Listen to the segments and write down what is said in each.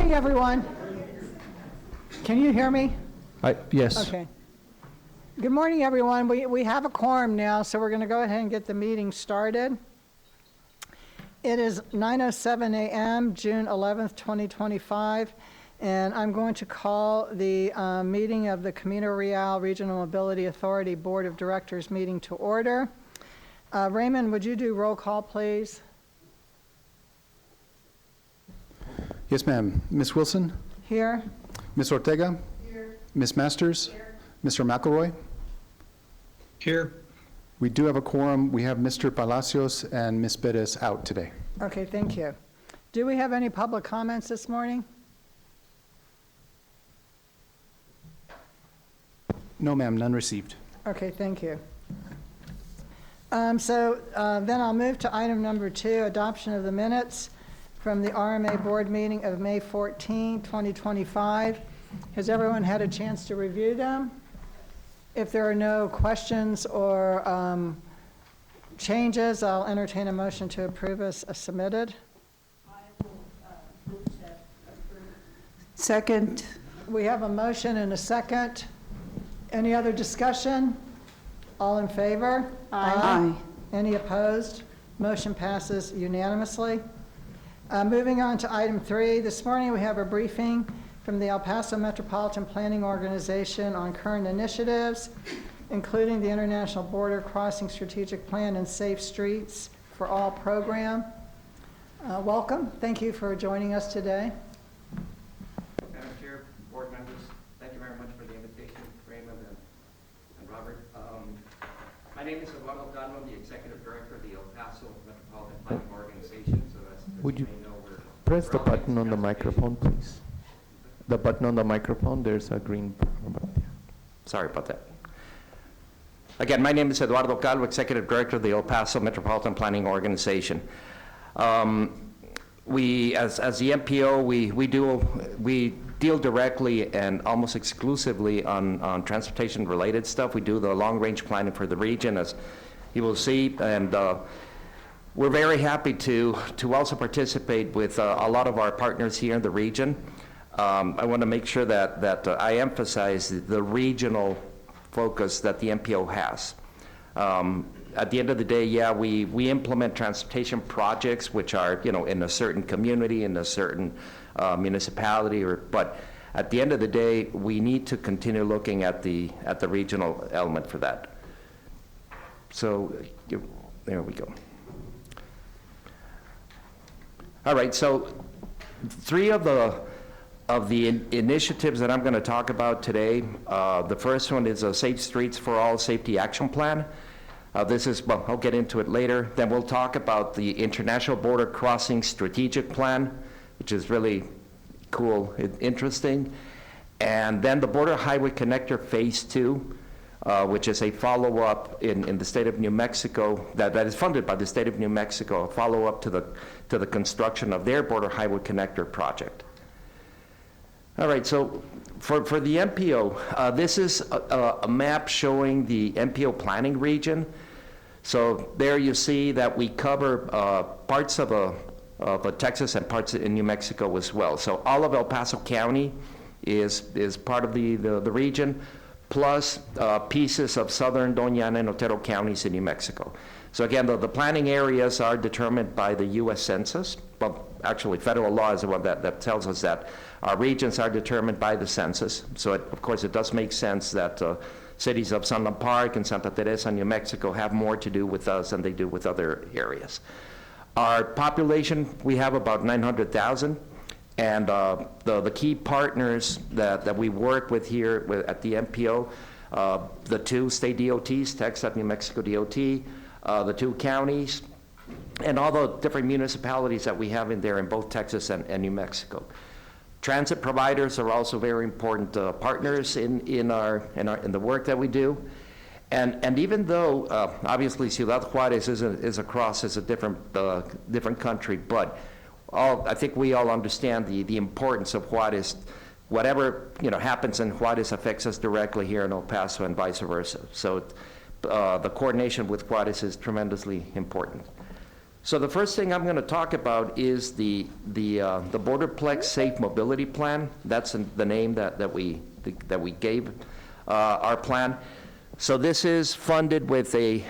morning, everyone. Can you hear me? Yes. Okay. Good morning, everyone. We have a quorum now, so we're going to go ahead and get the meeting started. It is 9:07 a.m., June 11th, 2025, and I'm going to call the meeting of the Camino Real Regional Mobility Authority Board of Directors meeting to order. Raymond, would you do roll call, please? Yes, ma'am. Ms. Wilson? Here. Ms. Ortega? Here. Ms. Masters? Here. Mr. McElroy? Here. We do have a quorum. We have Mr. Palacios and Ms. Perez out today. Okay, thank you. Do we have any public comments this morning? No, ma'am, none received. Okay, thank you. Then I'll move to item number 2, adoption of the minutes from the RMA board meeting of May 14, 2025. Has everyone had a chance to review them? If there are no questions or changes, I'll entertain a motion to approve as submitted. I will move to approve. Second. We have a motion and a second. Any other discussion? All in favor? Aye. Any opposed? Motion passes unanimously. Moving on to item 3, this morning we have a briefing from the El Paso Metropolitan Planning Organization on current initiatives, including the International Border Crossing Strategic Plan and Safe Streets for All program. Welcome. Thank you for joining us today. Madam Chair, board members, thank you very much for the invitation, Raymond and Robert. My name is Eduardo Gallo. I'm the Executive Director of the El Paso Metropolitan Planning Organization. So as Would you may know, press we're the all button on the transportation. microphone, please? The button on the microphone, there's a green button. Sorry about that. Again, my name is Eduardo Calvo, Executive Director of the El Paso Metropolitan Planning Organization. We, as the MPO, we deal directly and almost exclusively on transportation-related stuff. We do the long-range planning for the region, as you will see, and we're very happy to also participate with a lot of our partners here in the region. I want to make sure that I emphasize the regional focus that the MPO has. At the end of the day, yeah, we implement transportation projects which are, in a certain community, in a certain municipality, but at the end of the day, we need to continue looking at the regional element for that. So there we go. All right, so 3 of the initiatives that I'm going to talk about today. The first one is a Safe Streets for All Safety Action Plan. This is, well, I'll get into it later. Then we'll talk about the International Border Crossing Strategic Plan, which is really cool and interesting. And then the Border Highway Connector Phase 2, which is a follow-up in the state of New Mexico, that is funded by the state of New Mexico, a follow-up to the construction of their Border Highway Connector project. All right, so for the MPO, this is a map showing the MPO planning region. So there you see that we cover parts of Texas and parts in New Mexico as well. So all of El Paso County is part of the region, plus pieces of southern Doña Ana and Otero counties in New Mexico. So again, the planning areas are determined by the U.S. Census. Well, actually, federal law is the one that tells us that our regions are determined by the census. So, of course, it does make sense that cities of Sunland Park and Santa Teresa, New Mexico, have more to do with us than they do with other areas. Our population, we have about 900,000. And the key partners that we work with here at the MPO, the 2 state DOTs, Texas, New Mexico DOT, the 2 counties, and all the different municipalities that we have in there in both Texas and New Mexico. Transit providers are also very important partners in the work that we do. And even though obviously Ciudad Juarez is a different country, but I think we all understand the importance of Juarez. Whatever happens in Juarez affects us directly here in El Paso and vice versa. So the coordination with Juarez is tremendously important. So the first thing I'm going to talk about is the Borderplex Safe Mobility Plan. That's the name that we gave our plan. So this is funded with a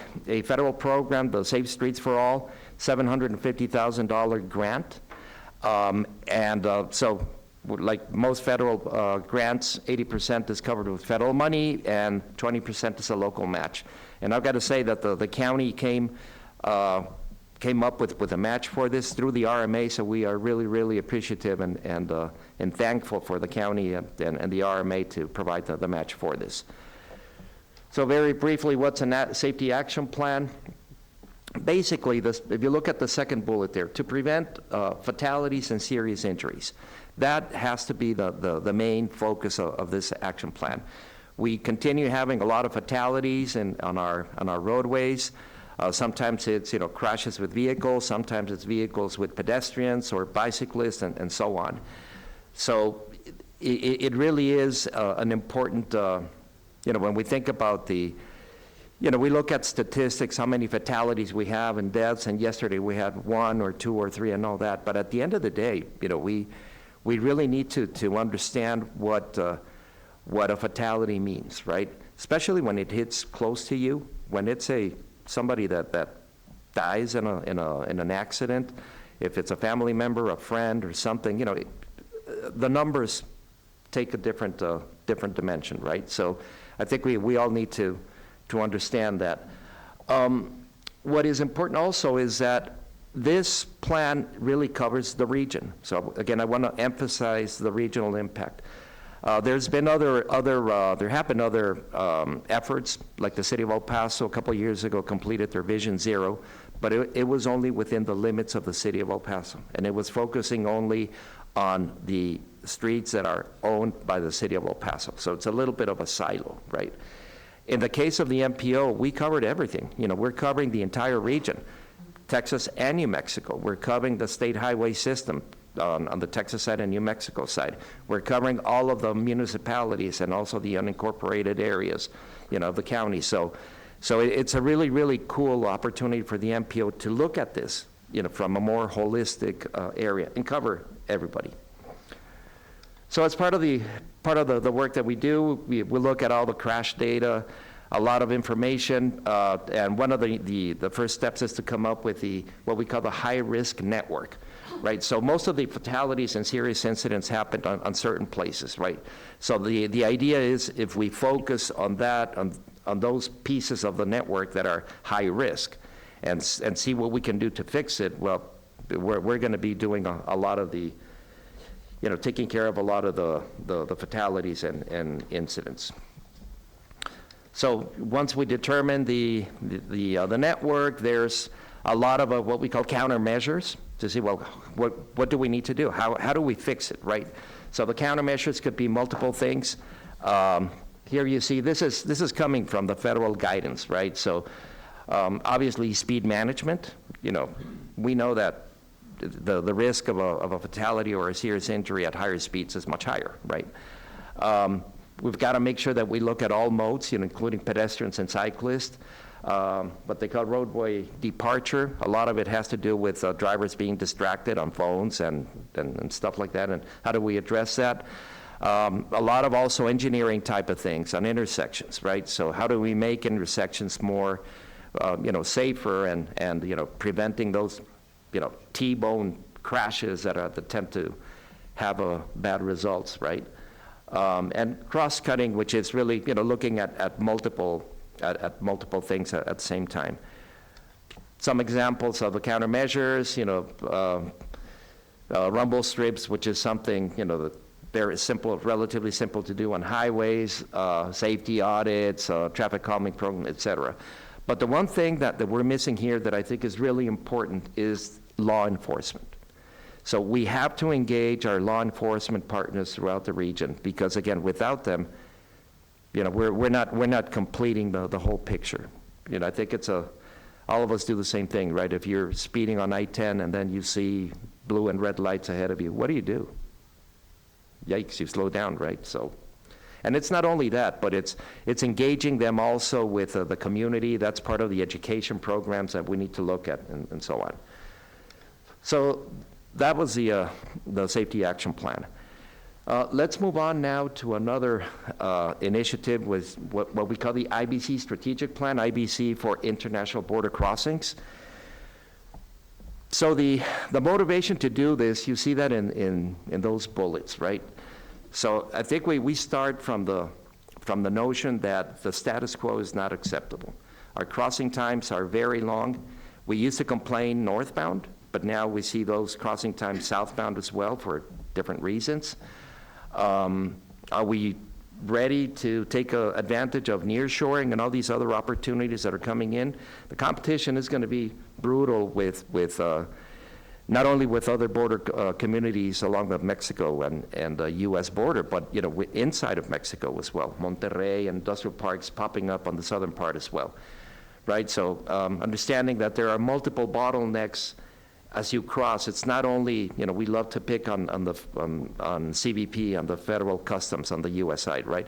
federal program, the Safe Streets for All, $750,000 grant. So like most federal grants, 80% is covered with federal money and 20% is a local match. And I've got to say that the county came up with a match for this through the RMA, so we are really, really appreciative and thankful for the county and the RMA to provide the match for this. So very briefly, what's a safety action plan? Basically, if you look at the second bullet there, to prevent fatalities and serious injuries, that has to be the main focus of this action plan. We continue having a lot of fatalities on our roadways. Sometimes it's crashes with vehicles, sometimes it's vehicles with pedestrians or bicyclists and so on. So it really is an important, when we think about we look at statistics, how many fatalities we have and deaths, and yesterday we had 1 or 2 or 3 and all that, but at the end of the day, we really need to understand what a fatality means, right? Especially when it hits close to you, when it's somebody that dies in an accident, if it's a family member, a friend, or something, the numbers take a different dimension, right? So I think we all need to understand that. What is important also is that this plan really covers the region. So again, I want to emphasize the regional impact. There's been there have been other efforts, like the city of El Paso a couple of years ago completed their Vision Zero, but it was only within the limits of the city of El Paso, and it was focusing only on the streets that are owned by the city of El Paso. So it's a little bit of a silo, right? In the case of the MPO, we covered everything. We're covering the entire region, Texas and New Mexico. We're covering the state highway system on the Texas side and New Mexico side. We're covering all of the municipalities and also the unincorporated areas, of the county. So it's a really, really cool opportunity for the MPO to look at this, from a more holistic area and cover everybody. So as part of the work that we do, we look at all the crash data, a lot of information, and one of the first steps is to come up with what we call the high-risk network, right? So most of the fatalities and serious incidents happen on certain places, right? So the idea is if we focus on that, on those pieces of the network that are high risk, and see what we can do to fix it, well, we're going to be doing a lot of the, taking care of a lot of the fatalities and incidents. So once we determine the network, there's a lot of what we call countermeasures to see, well, what do we need to do? How do we fix it, right? So the countermeasures could be multiple things. Here you see, this is coming from the federal guidance, right? So obviously speed management, we know that the risk of a fatality or a serious injury at higher speeds is much higher, right? We've got to make sure that we look at all modes, including pedestrians and cyclists. What they call roadway departure. A lot of it has to do with drivers being distracted on phones and stuff like that, and how do we address that? A lot of also engineering type of things on intersections, right? So how do we make intersections more, safer and preventing those, T-bone crashes that tend to have bad results, right? And cross-cutting, which is really, looking at multiple things at the same time. Some examples of the countermeasures, rumble strips, which is something, very simple, relatively simple to do on highways, safety audits, traffic calming program, et cetera. But the one thing that we're missing here that I think is really important is law enforcement. So we have to engage our law enforcement partners throughout the region, because again, without them, we're not completing the whole picture. I think all of us do the same thing, right? If you're speeding on I-10 and then you see blue and red lights ahead of you, what do? Yikes, you slow down, right? So, and it's not only that, but it's engaging them also with the community. That's part of the education programs that we need to look at and so on. So that was the safety action plan. Let's move on now to another initiative with what we call the IBC strategic plan, IBC for international border crossings. So the motivation to do this, you see that in those bullets, right? So I think we start from the notion that the status quo is not acceptable. Our crossing times are very long. We used to complain northbound, but now we see those crossing times southbound as well for different reasons. Are we ready to take advantage of nearshoring and all these other opportunities that are coming in? The competition is going to be brutal with not only with other border communities along the Mexico and the U.S. border, but inside of Mexico as well. Monterrey, industrial parks popping up on the southern part as well, right? So understanding that there are multiple bottlenecks as you cross. It's not only, we love to pick on CBP, on the federal customs on the U.S. side, right?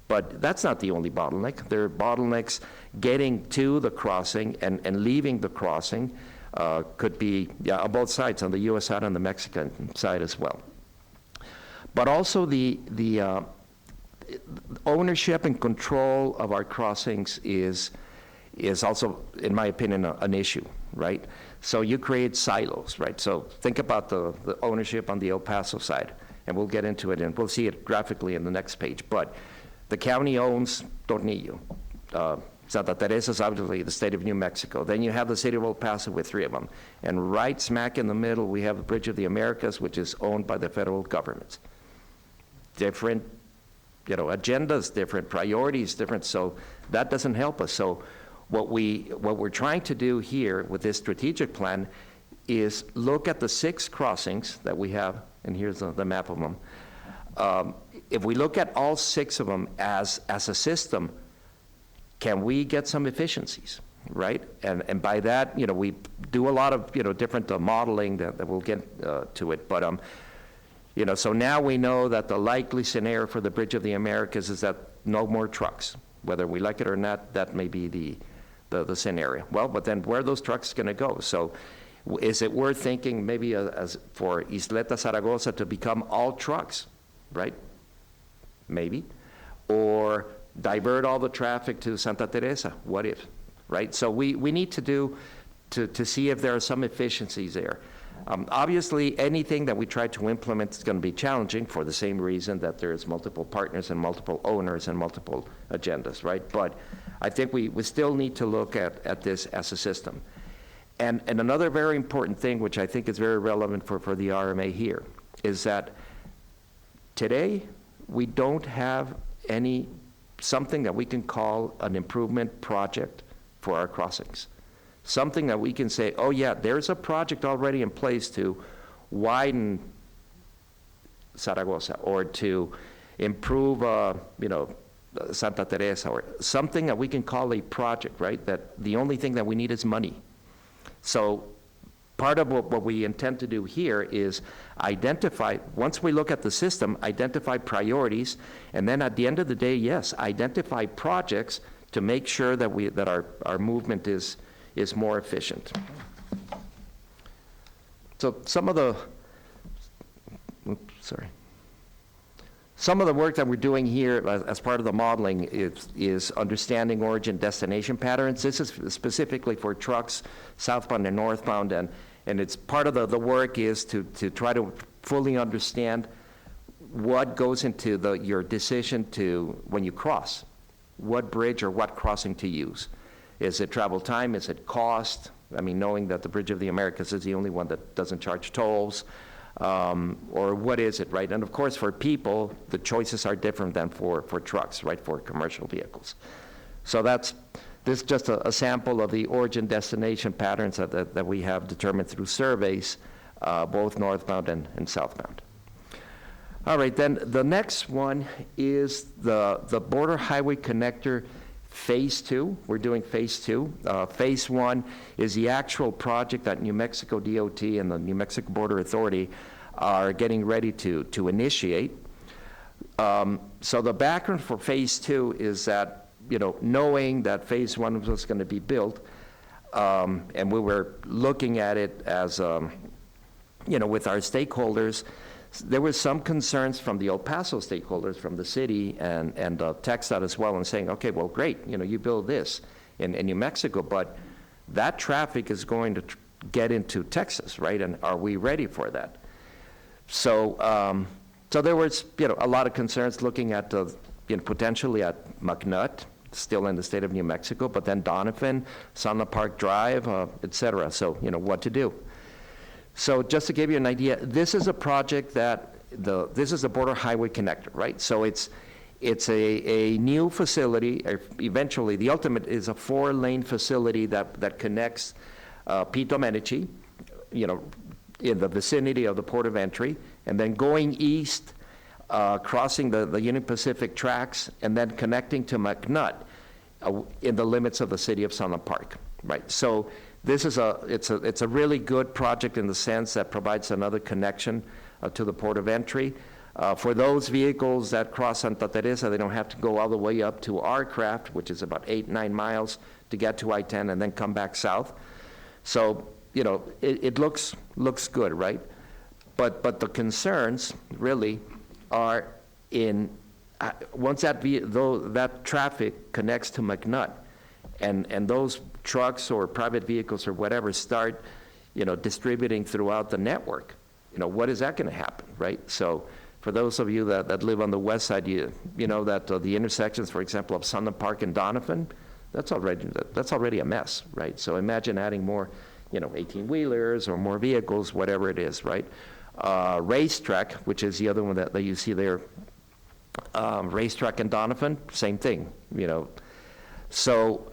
But that's not the only bottleneck. There are bottlenecks getting to the crossing and leaving the crossing. Could be on both sides, on the U.S. side and the Mexican side as well. But also the ownership and control of our crossings is also, in my opinion, an issue, right? So you create silos, right? So think about the ownership on the El Paso side, and we'll get into it, and we'll see it graphically in the next page. But the county owns Tornillo. Santa Teresa is obviously the state of New Mexico. Then you have the city of El Paso with 3 of them. And right smack in the middle, we have the Bridge of the Americas, which is owned by the federal government. Different, agendas, different priorities, different, so that doesn't help us. So what we're trying to do here with this strategic plan is look at the 6 crossings that we have, and here's the map of them. If we look at all 6 of them as a system, can we get some efficiencies, right? And by that, we do a lot of, different modeling that we'll get to it. But, so now we know that the likely scenario for the Bridge of the Americas is that no more trucks. Whether we like it or not, that may be the scenario. Well, but then where are those trucks going to go? So is it worth thinking maybe as for Isleta Zaragoza to become all trucks, right? Maybe. Or divert all the traffic to Santa Teresa, what if, right? So we need to see if there are some efficiencies there. Obviously, anything that we try to implement is going to be challenging for the same reason that there's multiple partners and multiple owners and multiple agendas, right? But I think we still need to look at this as a system. And another very important thing, which I think is very relevant for the RMA here, is that today we don't have something that we can call an improvement project for our crossings. Something that we can say, oh yeah, there's a project already in place to widen Zaragoza or to improve, Santa Teresa, or something that we can call a project, right? That the only thing that we need is money. So part of what we intend to do here is identify, once we look at the system, identify priorities, and then at the end of the day, yes, identify projects to make sure that our movement is more efficient. So some of the work that we're doing here as part of the modeling is understanding origin destination patterns. This is specifically for trucks, southbound and northbound, and it's part of the work is to try to fully understand what goes into your decision to, when you cross, what bridge or what crossing to use. Is it travel time? Is it cost? I mean, knowing that the Bridge of the Americas is the only one that doesn't charge tolls, or what is it, right? And of course, for people, the choices are different than for trucks, right, for commercial vehicles. So this is just a sample of the origin destination patterns that we have determined through surveys, both northbound and southbound. All right, then the next one is the Border Highway Connector Phase 2. We're doing Phase 2. Phase 1 is the actual project that New Mexico DOT and the New Mexico Border Authority are getting ready to initiate. So the background for Phase 2 is that, knowing that Phase 1 was going to be built, and we were looking at it as with our stakeholders, there was some concerns from the El Paso stakeholders, from the city and TxDOT as well, and saying, okay, well, great, you build this in New Mexico, but that traffic is going to get into Texas, right? And are we ready for that? So, so there was, a lot of concerns looking at, potentially at McNutt, still in the state of New Mexico, but then Donovan, Sunland Park Drive, et cetera. So, what to do. So just to give you an idea, this is a project that, this is the Border Highway Connector, right? So it's a new facility, eventually, the ultimate is a 4-lane facility that connects Pete Domenici, in the vicinity of the port of entry, and then going east, crossing the Union Pacific tracks, and then connecting to McNutt in the limits of the city of Sunland Park, right? So this is it's a really good project in the sense that provides another connection to the port of entry. For those vehicles that cross Santa Teresa, they don't have to go all the way up to our craft, which is about 8-9 miles to get to I-10 and then come back south. So, it looks good, right? But the concerns really are in, once that traffic connects to McNutt, and those trucks or private vehicles or whatever start, distributing throughout the network, what is that going to happen, right? So for those of you that live on the west side, you know that the intersections, for example, of Sunland Park and Donovan, that's already a mess, right? So imagine adding more, 18-wheelers or more vehicles, whatever it is, right? Racetrack, which is the other one that you see there, Racetrack and Donovan, same thing, So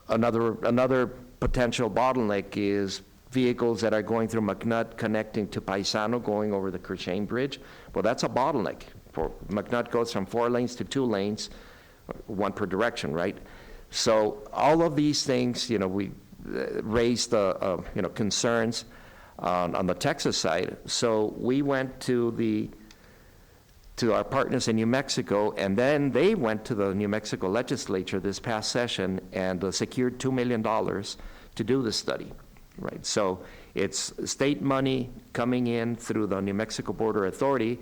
another potential bottleneck is vehicles that are going through McNutt connecting to Paisano, going over the Kershane Bridge. Well, that's a bottleneck. McNutt goes from 4 lanes to 2 lanes, 1 per direction, right? So all of these things, we raised concerns on the Texas side. So we went to our partners in New Mexico, and then they went to the New Mexico legislature this past session and secured $2 million to do the study, right? So it's state money coming in through the New Mexico Border Authority.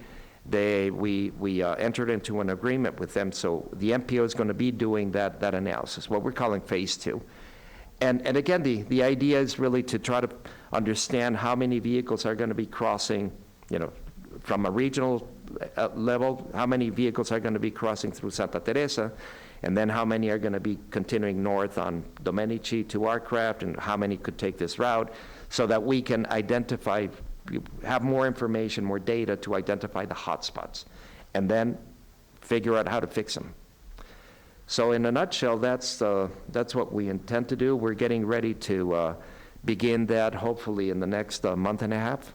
We entered into an agreement with them, so the MPO is going to be doing that analysis, what we're calling phase 2. And again, the idea is really to try to understand how many vehicles are going to be crossing, from a regional level, how many vehicles are going to be crossing through Santa Teresa, and then how many are going to be continuing north on Domenici to our craft, and how many could take this route, so that we can identify, have more information, more data to identify the hot spots, and then figure out how to fix them. So in a nutshell, that's what we intend to do. We're getting ready to begin that hopefully in the next month and a half.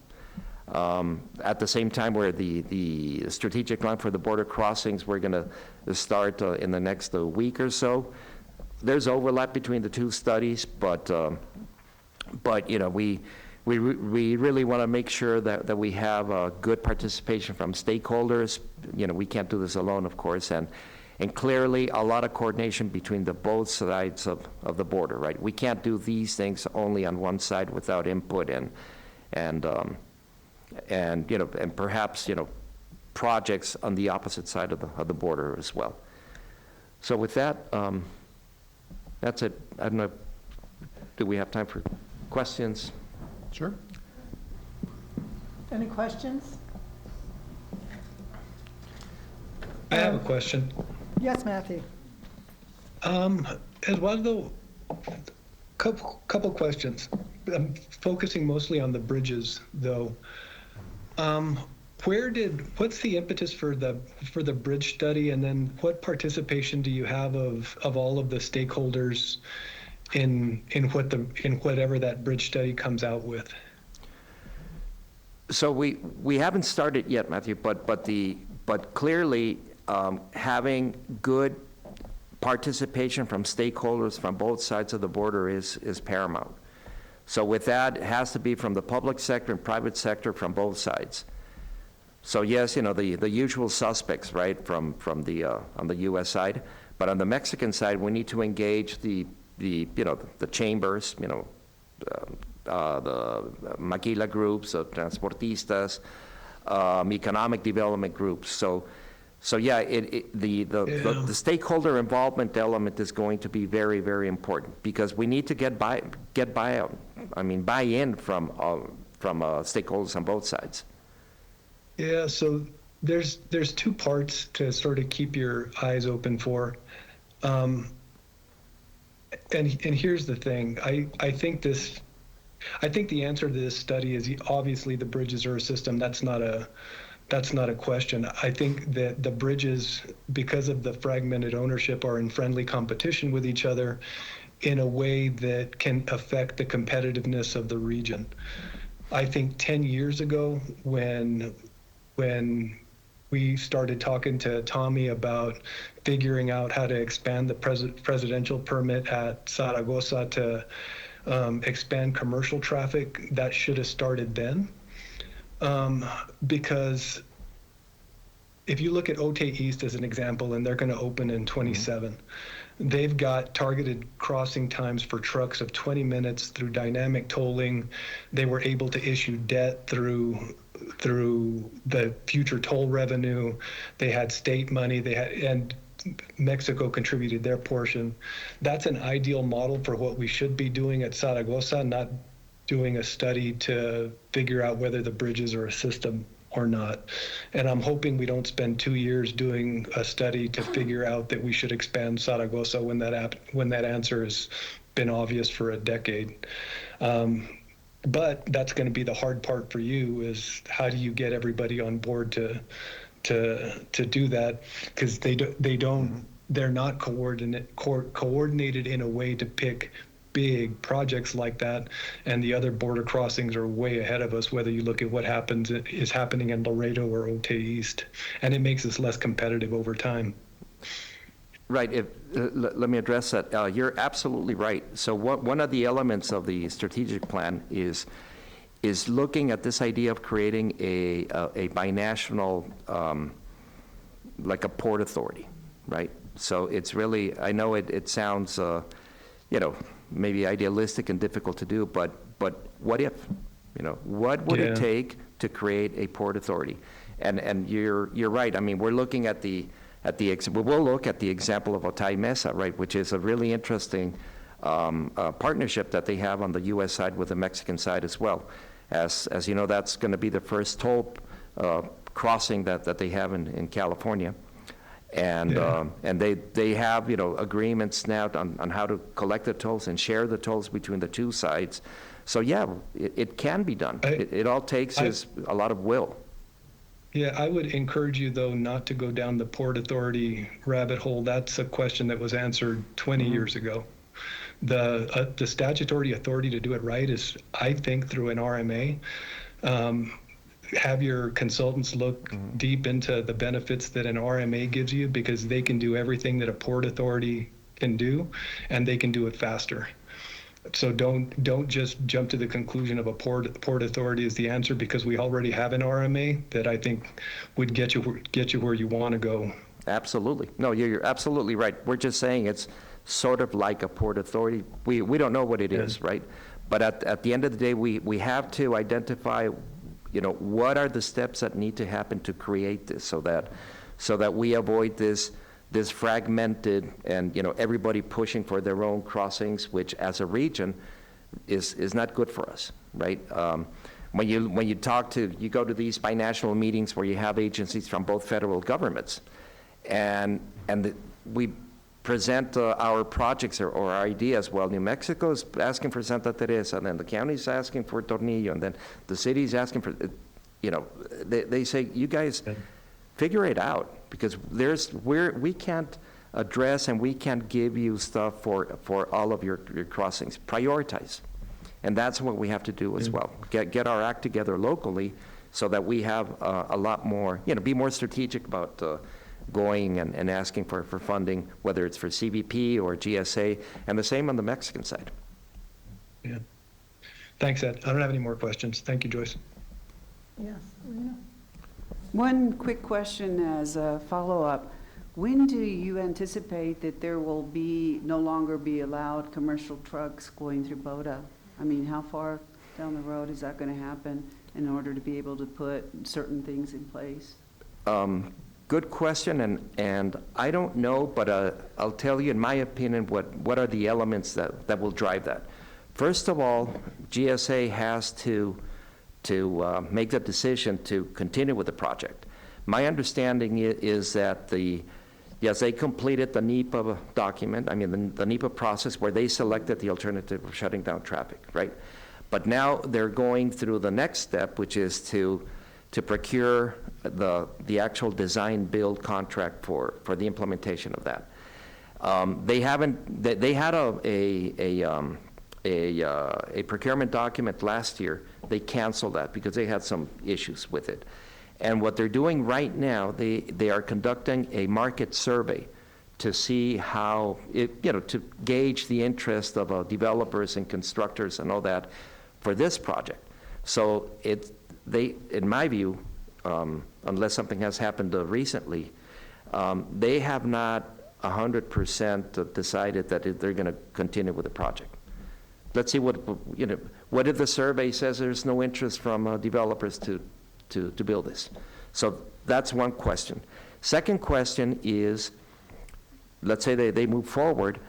At the same time, where the strategic plan for the border crossings, we're going to start in the next week or so. There's overlap between the 2 studies, but we really want to make sure that we have good participation from stakeholders. We can't do this alone, of course, and clearly a lot of coordination between both sides of the border, right? We can't do these things only on one side without input and perhaps projects on the opposite side of the border as well. So with that, that's it. I don't know. Do we have time for questions? Sure. Any questions? I have a question. Yes, Matthew. Eduardo, couple questions. I'm focusing mostly on the bridges, though. What's the impetus for the bridge study, and then what participation do you have of all of the stakeholders in whatever that bridge study comes out with? So we haven't started yet, Matthew, but clearly having good participation from stakeholders from both sides of the border is paramount. So with that, it has to be from the public sector and private sector from both sides. So yes, the usual suspects, right, from the on the U.S. side, but on the Mexican side, we need to engage the chambers, the maquila groups, transportistas, economic development groups. So yeah, the stakeholder involvement element is going to be very, very important, because we need to get buy-in from stakeholders on both sides. Yeah, so there's two parts to sort of keep your eyes open for. And here's the thing. I think the answer to this study is obviously the bridges are a system. That's not a question. I think that the bridges, because of the fragmented ownership, are in friendly competition with each other in a way that can affect the competitiveness of the region. I think 10 years ago, when we started talking to Tommy about figuring out how to expand the presidential permit at Zaragoza to expand commercial traffic, that should have started then. Because if you look at Otay East as an example, and they're going to open in 27, they've got targeted crossing times for trucks of 20 minutes through dynamic tolling. They were able to issue debt through the future toll revenue. They had state money. And Mexico contributed their portion. That's an ideal model for what we should be doing at Zaragoza, not doing a study to figure out whether the bridges are a system or not. And I'm hoping we don't spend 2 years doing a study to figure out that we should expand Zaragoza when that answer has been obvious for a decade. But that's going to be the hard part for you, is how do you get everybody on board to do that, because they're not coordinated in a way to pick big projects like that, and the other border crossings are way ahead of us, whether you look at what is happening in Laredo or Otay East, and it makes us less competitive over time. Right. Let me address that. You're absolutely right. So one of the elements of the strategic plan is looking at this idea of creating a binational, like a port authority, right? So it's really, I know it sounds, maybe idealistic and difficult to do, but what if? What would it take to create a port authority? And you're right. I mean, we're looking at we'll look at the example of Otay Mesa, right, which is a really interesting partnership that they have on the U.S. side with the Mexican side as well. As you know, that's going to be the first toll crossing that they have in California. And they have agreements now on how to collect the tolls and share the tolls between the two sides. So yeah, it can be done. It all takes is a lot of will. Yeah, I would encourage you, though, not to go down the Port Authority rabbit hole. That's a question that was answered 20 years ago. The statutory authority to do it right is, I think, through an RMA. Have your consultants look deep into the benefits that an RMA gives you, because they can do everything that a Port Authority can do, and they can do it faster. So don't just jump to the conclusion of a port authority is the answer, because we already have an RMA that I think would get you where you want to go. Absolutely. No, you're absolutely right. We're just saying it's sort of like a port authority. We don't know what it is, right? But at the end of the day, we have to identify, what are the steps that need to happen to create this, so that we avoid this fragmented and everybody pushing for their own crossings, which as a region is not good for us, right? When you go to these binational meetings where you have agencies from both federal governments, and we present our projects or our ideas. Well, New Mexico is asking for Santa Teresa, and then the county's asking for Tornillo, and then the city's asking for, they say, you guys figure it out, because we can't address and we can't give you stuff for all of your crossings. Prioritize. And that's what we have to do as well. Get our act together locally, so that we have a lot more, be more strategic about going and asking for funding, whether it's for CBP or GSA, and the same on the Mexican side. Yeah. Thanks, Ed. I don't have any more questions. Thank you, Joyce. Yes, Rena? One quick question as a follow-up. When do you anticipate that there will no longer be allowed commercial trucks going through Boda? I mean, how far down the road? Is that going to happen in order to be able to put certain things in place? Good question, and I don't know, but I'll tell you, in my opinion, what are the elements that will drive that. First of all, GSA has to make the decision to continue with the project. My understanding is that yes, they completed the NEPA document, the NEPA process where they selected the alternative of shutting down traffic, right? But now they're going through the next step, which is to procure the actual design build contract for the implementation of that. They had a procurement document last year. They canceled that because they had some issues with it. And what they're doing right now, they are conducting a market survey to see how, to gauge the interest of developers and constructors and all that for this project. So in my view, unless something has happened recently, they have not 100% decided that they're going to continue with the project. Let's see what if the survey says there's no interest from developers to build this. So that's one question. Second question is, let's say they move forward.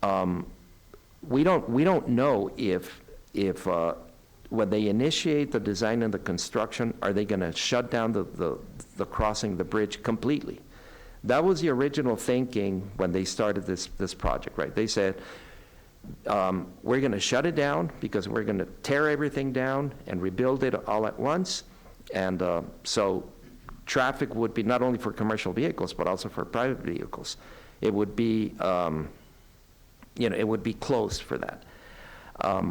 We don't know if when they initiate the design and the construction, are they going to shut down the crossing, the bridge completely? That was the original thinking when they started this project, right? They said, we're going to shut it down because we're going to tear everything down and rebuild it all at once. And so traffic would be not only for commercial vehicles, but also for private vehicles. It would be, it would be closed for that.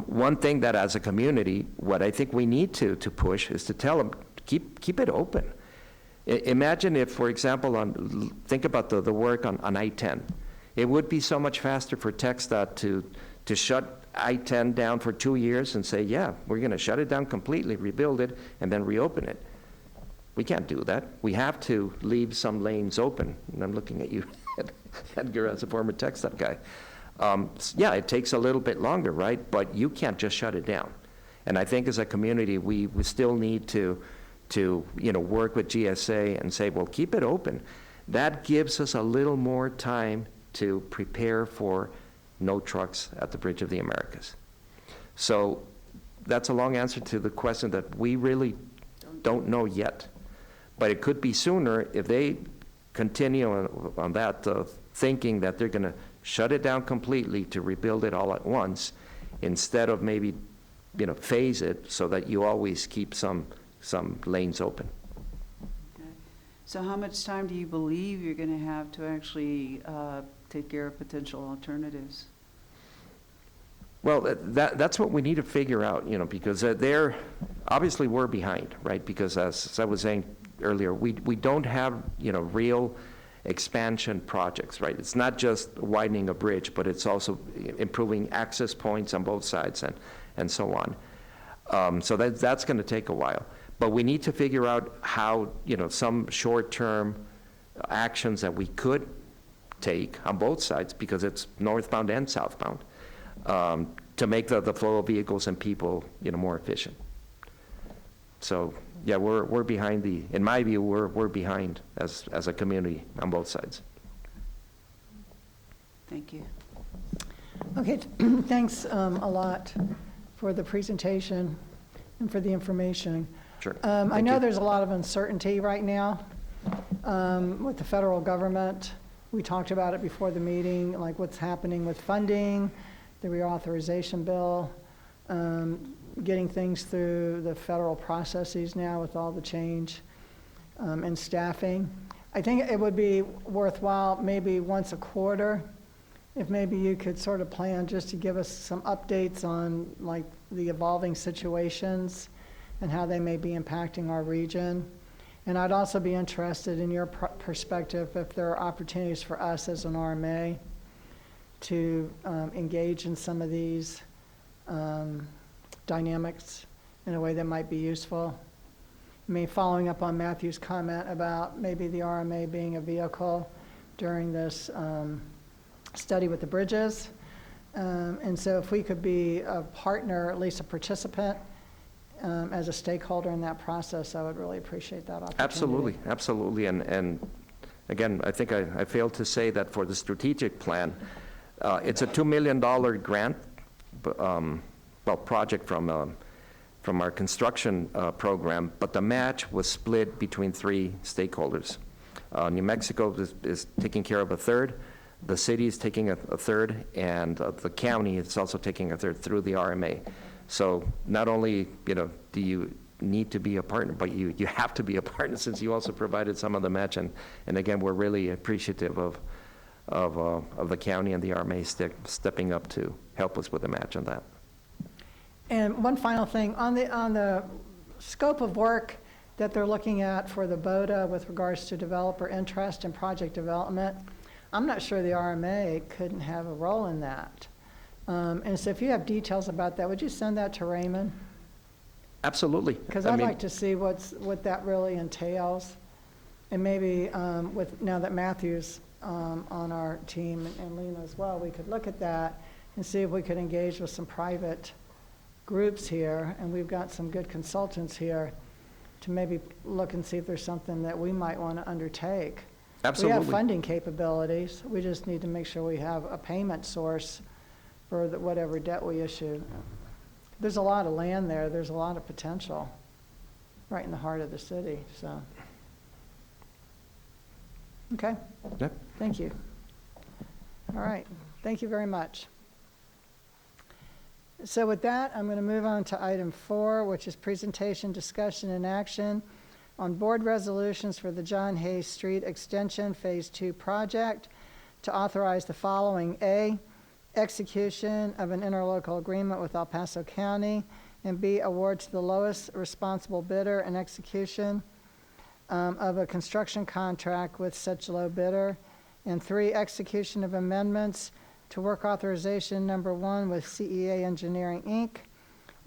One thing that as a community, what I think we need to push is to tell them, keep it open. Imagine if, for example, think about the work on I-10. It would be so much faster for TxDOT to shut I-10 down for 2 years and say, yeah, we're going to shut it down completely, rebuild it, and then reopen it. We can't do that. We have to leave some lanes open. And I'm looking at you, Edgar, as a former TxDOT guy. Yeah, it takes a little bit longer, right? But you can't just shut it down. And I think as a community, we still need to work with GSA and say, well, keep it open. That gives us a little more time to prepare for no trucks at the Bridge of the Americas. So that's a long answer to the question that we really don't know yet. But it could be sooner if they continue on that thinking that they're going to shut it down completely to rebuild it all at once, instead of maybe, phase it so that you always keep some lanes open. Okay. So how much time do you believe you're going to have to actually take care of potential alternatives? Well, that's what we need to figure out, because obviously we're behind, right? Because as I was saying earlier, we don't have, real expansion projects, right? It's not just widening a bridge, but it's also improving access points on both sides and so on. So that's going to take a while. But we need to figure out how, some short-term actions that we could take on both sides, because it's northbound and southbound, to make the flow of vehicles and people, more efficient. So, yeah, we're behind in my view, we're behind as a community on both sides. Thank you. Okay, thanks a lot for the presentation and for the information. Sure. I know there's a lot of uncertainty right now with the federal government. We talked about it before the meeting, like what's happening with funding, the reauthorization bill, getting things through the federal processes now with all the change in staffing. I think it would be worthwhile maybe once a quarter, if maybe you could sort of plan just to give us some updates on like the evolving situations and how they may be impacting our region. And I'd also be interested in your perspective if there are opportunities for us as an RMA to engage in some of these dynamics in a way that might be useful. I mean, following up on Matthew's comment about maybe the RMA being a vehicle during this study with the bridges. And so if we could be a partner, at least a participant as a stakeholder in that process, I would really appreciate that opportunity. Absolutely, absolutely. And again, I think I failed to say that for the strategic plan, it's a $2 million grant, project from our construction program, but the match was split between 3 stakeholders. New Mexico is taking care of a third, the city is taking a third, and the county is also taking a third through the RMA. So not only, do you need to be a partner, but you have to be a partner since you also provided some of the match. And again, we're really appreciative of the county and the RMA stepping up to help us with the match on that. And one final thing, on the scope of work that they're looking at for the BODA with regards to developer interest and project development, I'm not sure the RMA couldn't have a role in that. And so if you have details about that, would you send that to Raymond? Absolutely. Because I'd like to see what that really entails. And maybe now that Matthew's on our team and Lena as well, we could look at that and see if we could engage with some private groups here. And we've got some good consultants here to maybe look and see if there's something that we might want to undertake. Absolutely. We have funding capabilities. We just need to make sure we have a payment source for whatever debt we issue. There's a lot of land there. There's a lot of potential right in the heart of the city, so. Okay. Yep. Thank you. All right. Thank you very much. So with that, I'm going to move on to item 4, which is presentation, discussion, and action on board resolutions for the John Hayes Street Extension Phase 2 project to authorize the following: A, execution of an interlocal agreement with El Paso County, and B, award to the lowest responsible bidder and execution of a construction contract with such low bidder, and 3, execution of amendments to work authorization number 1 with CEA Engineering, Inc.,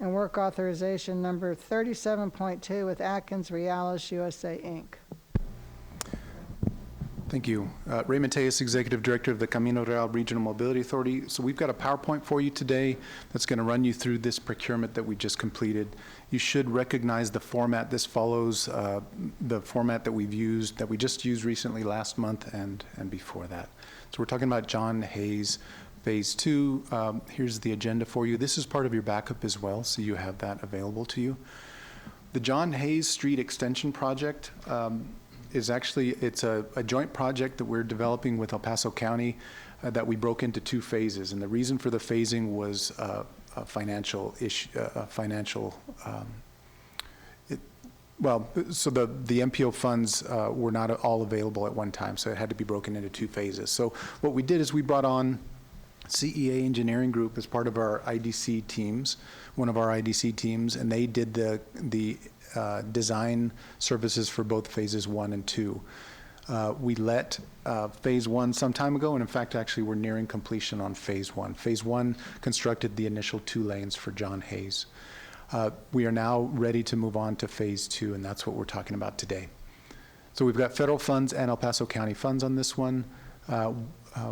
and work authorization number 37.2 with Atkins Realis USA, Inc. Thank you. Raymond Tejas, Executive Director of the Camino Real Regional Mobility Authority. So we've got a PowerPoint for you today that's going to run you through this procurement that we just completed. You should recognize the format. This follows the format that we just used recently last month and before that. So we're talking about John Hayes Phase 2. Here's the agenda for you. This is part of your backup as well, so you have that available to you. The John Hayes Street Extension Project is actually, it's a joint project that we're developing with El Paso County that we broke into 2 phases. And the reason for the phasing was a financial issue, so the MPO funds were not all available at one time, so it had to be broken into 2 phases. So what we did is we brought on CEA Engineering Group as part of our IDC teams, one of our IDC teams, and they did the design services for both phases 1 and 2. We let phase 1 some time ago, and in fact, actually, we're nearing completion on phase 1. Phase 1 constructed the initial 2 lanes for John Hayes. We are now ready to move on to phase 2, and that's what we're talking about today. So we've got federal funds and El Paso County funds on this one.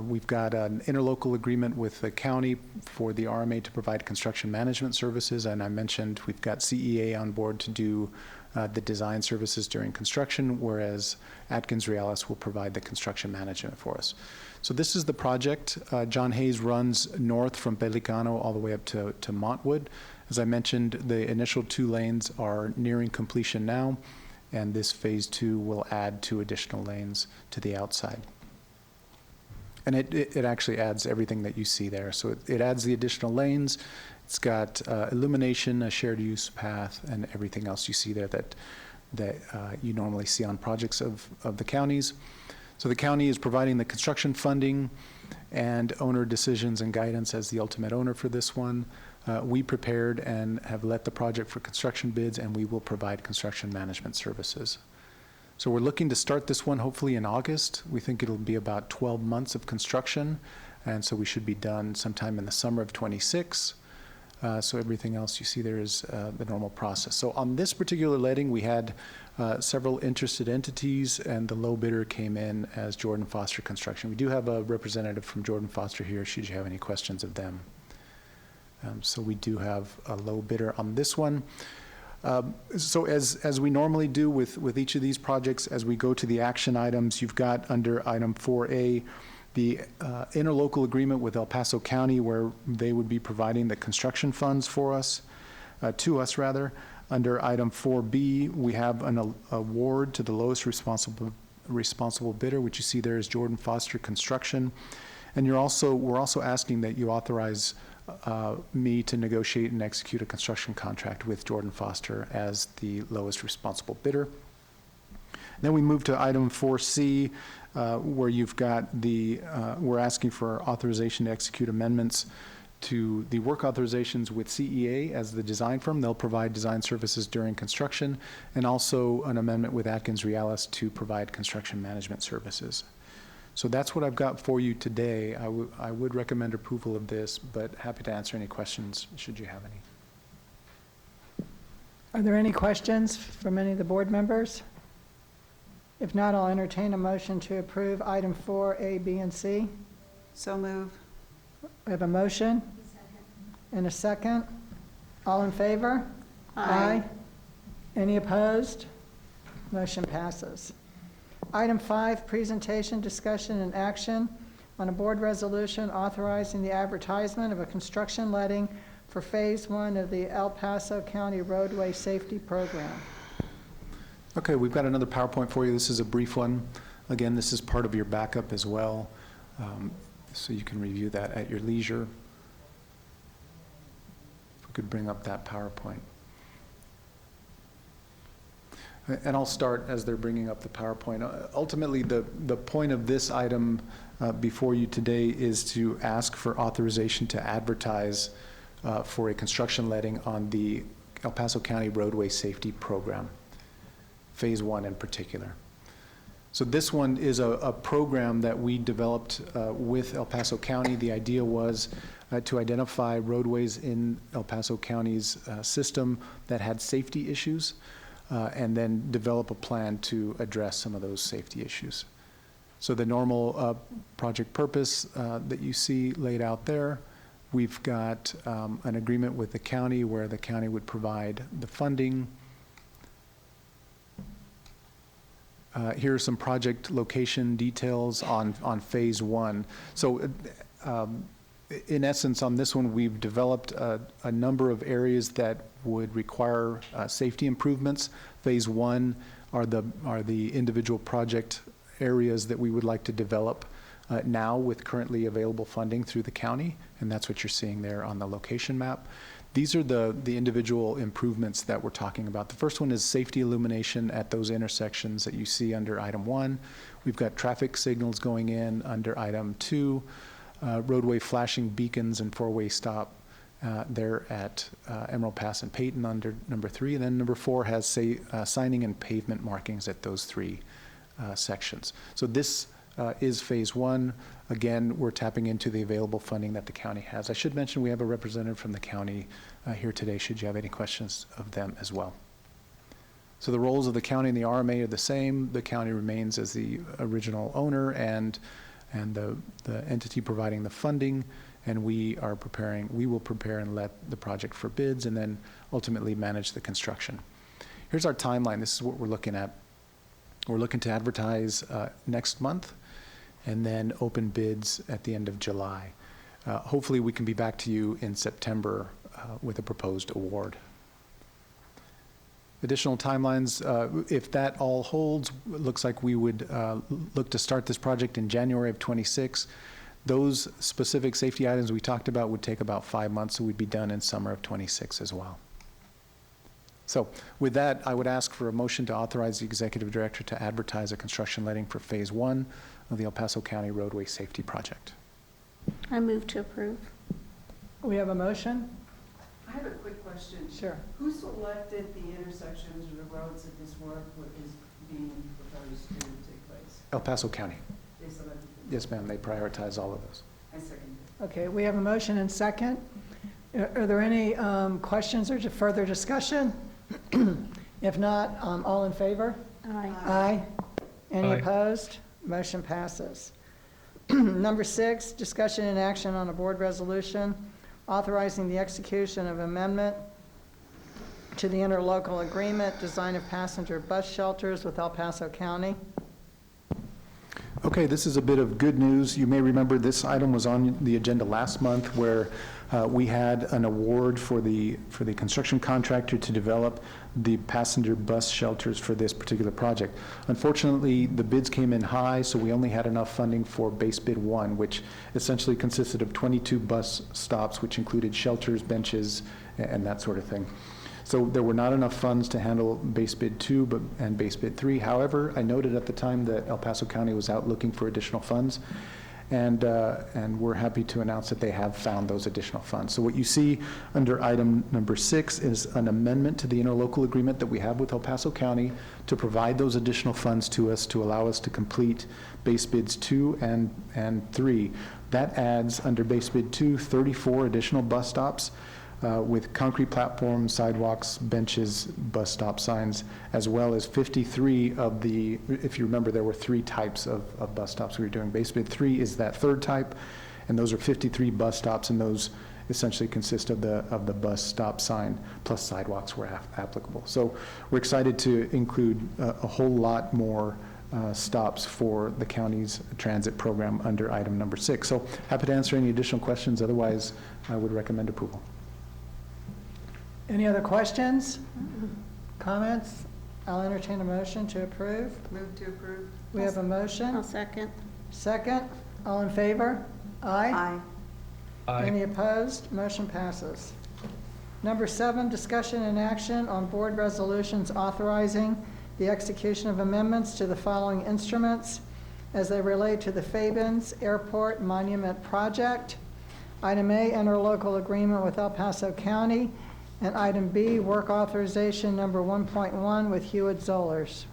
We've got an interlocal agreement with the county for the RMA to provide construction management services, and I mentioned we've got CEA on board to do the design services during construction, whereas Atkins Realis will provide the construction management for us. So this is the project. John Hayes runs north from Pelicano all the way up to Montwood. As I mentioned, the initial 2 lanes are nearing completion now, and this phase 2 will add 2 additional lanes to the outside. And it actually adds everything that you see there. So it adds the additional lanes. It's got illumination, a shared use path, and everything else you see there that you normally see on projects of the counties. So the county is providing the construction funding and owner decisions and guidance as the ultimate owner for this one. We prepared and have let the project for construction bids, and we will provide construction management services. So we're looking to start this one hopefully in August. We think it'll be about 12 months of construction, and so we should be done sometime in the summer of '26. So everything else you see there is the normal process. So on this particular letting, we had several interested entities, and the low bidder came in as Jordan Foster Construction. We do have a representative from Jordan Foster here, should you have any questions of them. So we do have a low bidder on this one. So as we normally do with each of these projects, as we go to the action items, you've got under item 4A, the interlocal agreement with El Paso County, where they would be providing the construction funds for us, to us rather. Under item 4B, we have an award to the lowest responsible bidder, which you see there is Jordan Foster Construction. And we're also asking that you authorize me to negotiate and execute a construction contract with Jordan Foster as the lowest responsible bidder. Then we move to item 4C, where you've got we're asking for authorization to execute amendments to the work authorizations with CEA as the design firm. They'll provide design services during construction, and also an amendment with Atkins Realis to provide construction management services. So that's what I've got for you today. I would recommend approval of this, but happy to answer any questions should you have any. Are there any questions from any of the board members? If not, I'll entertain a motion to approve item 4A, B, and C. So move. We have a motion and a second. All in favor? Aye. Any opposed? Motion passes. Item 5, presentation, discussion, and action on a board resolution authorizing the advertisement of a construction letting for Phase 1 of the El Paso County Roadway Safety Program. Okay, we've got another PowerPoint for you. This is a brief one. Again, this is part of your backup as well, so you can review that at your leisure. If we could bring up that PowerPoint. And I'll start as they're bringing up the PowerPoint. Ultimately, the point of this item before you today is to ask for authorization to advertise for a construction letting on the El Paso County Roadway Safety Program, Phase 1 in particular. So this one is a program that we developed with El Paso County. The idea was to identify roadways in El Paso County's system that had safety issues, and then develop a plan to address some of those safety issues. So the normal project purpose that you see laid out there, we've got an agreement with the county where the county would provide the funding. Here are some project location details on Phase 1. So in essence, on this one, we've developed a number of areas that would require safety improvements. Phase 1 are the individual project areas that we would like to develop now with currently available funding through the county, and that's what you're seeing there on the location map. These are the individual improvements that we're talking about. The first one is safety illumination at those intersections that you see under item 1. We've got traffic signals going in under item 2, roadway flashing beacons and four-way stop there at Emerald Pass and Peyton under number 3. And then number 4 has signing and pavement markings at those 3 sections. So this is Phase 1. Again, we're tapping into the available funding that the county has. I should mention we have a representative from the county here today, should you have any questions of them as well. So the roles of the county and the RMA are the same. The county remains as the original owner and the entity providing the funding, and we will prepare and let the project for bids and then ultimately manage the construction. Here's our timeline. This is what we're looking at. We're looking to advertise next month and then open bids at the end of July. Hopefully we can be back to you in September with a proposed award. Additional timelines, if that all holds, it looks like we would look to start this project in January of 26. Those specific safety items we talked about would take about 5 months, so we'd be done in summer of 26 as well. So with that, I would ask for a motion to authorize the executive director to advertise a construction letting for Phase 1 of the El Paso County Roadway Safety Project. I move to approve. We have a motion? I have a quick question. Sure. Who selected the intersections or the roads that this work is being proposed to take place? El Paso County. They selected them? Yes, ma'am, they prioritize all of those. I second it. Okay, we have a motion and second. Are there any questions or further discussion? If not, all in favor? Aye. Aye. Any Aye. opposed? Motion passes. Number 6, discussion and action on a board resolution authorizing the execution of amendment to the interlocal agreement, design of passenger bus shelters with El Paso County. Okay, this is a bit of good news. You may remember this item was on the agenda last month where we had an award for the construction contractor to develop the passenger bus shelters for this particular project. Unfortunately, the bids came in high, so we only had enough funding for base bid 1, which essentially consisted of 22 bus stops, which included shelters, benches, and that sort of thing. So there were not enough funds to handle base bid 2 and base bid 3. However, I noted at the time that El Paso County was out looking for additional funds, and we're happy to announce that they have found those additional funds. So what you see under item number 6 is an amendment to the interlocal agreement that we have with El Paso County to provide those additional funds to us to allow us to complete base bids 2 and 3. That adds under base bid 2, 34 additional bus stops, with concrete platforms, sidewalks, benches, bus stop signs, as well as 53 of the, if you remember, there were 3 types of bus stops we were doing. Base bid 3 is that 3rd type, and those are 53 bus stops, and those essentially consist of the bus stop sign plus sidewalks were applicable. So we're excited to include a whole lot more stops for the county's transit program under item number 6. So happy to answer any additional questions. Otherwise, I would recommend approval. Any other questions? Comments? I'll entertain a motion to approve. Move to approve. We have a motion. I'll second. Second. All in favor? Aye. Aye. Any opposed? Motion passes. Number 7, discussion and action on board resolutions authorizing the execution of amendments to the following instruments as they relate to the Fabens Airport Monument Project. Item A, interlocal agreement with El Paso County. And item B, work authorization number 1.1 with Hewitt Zollers.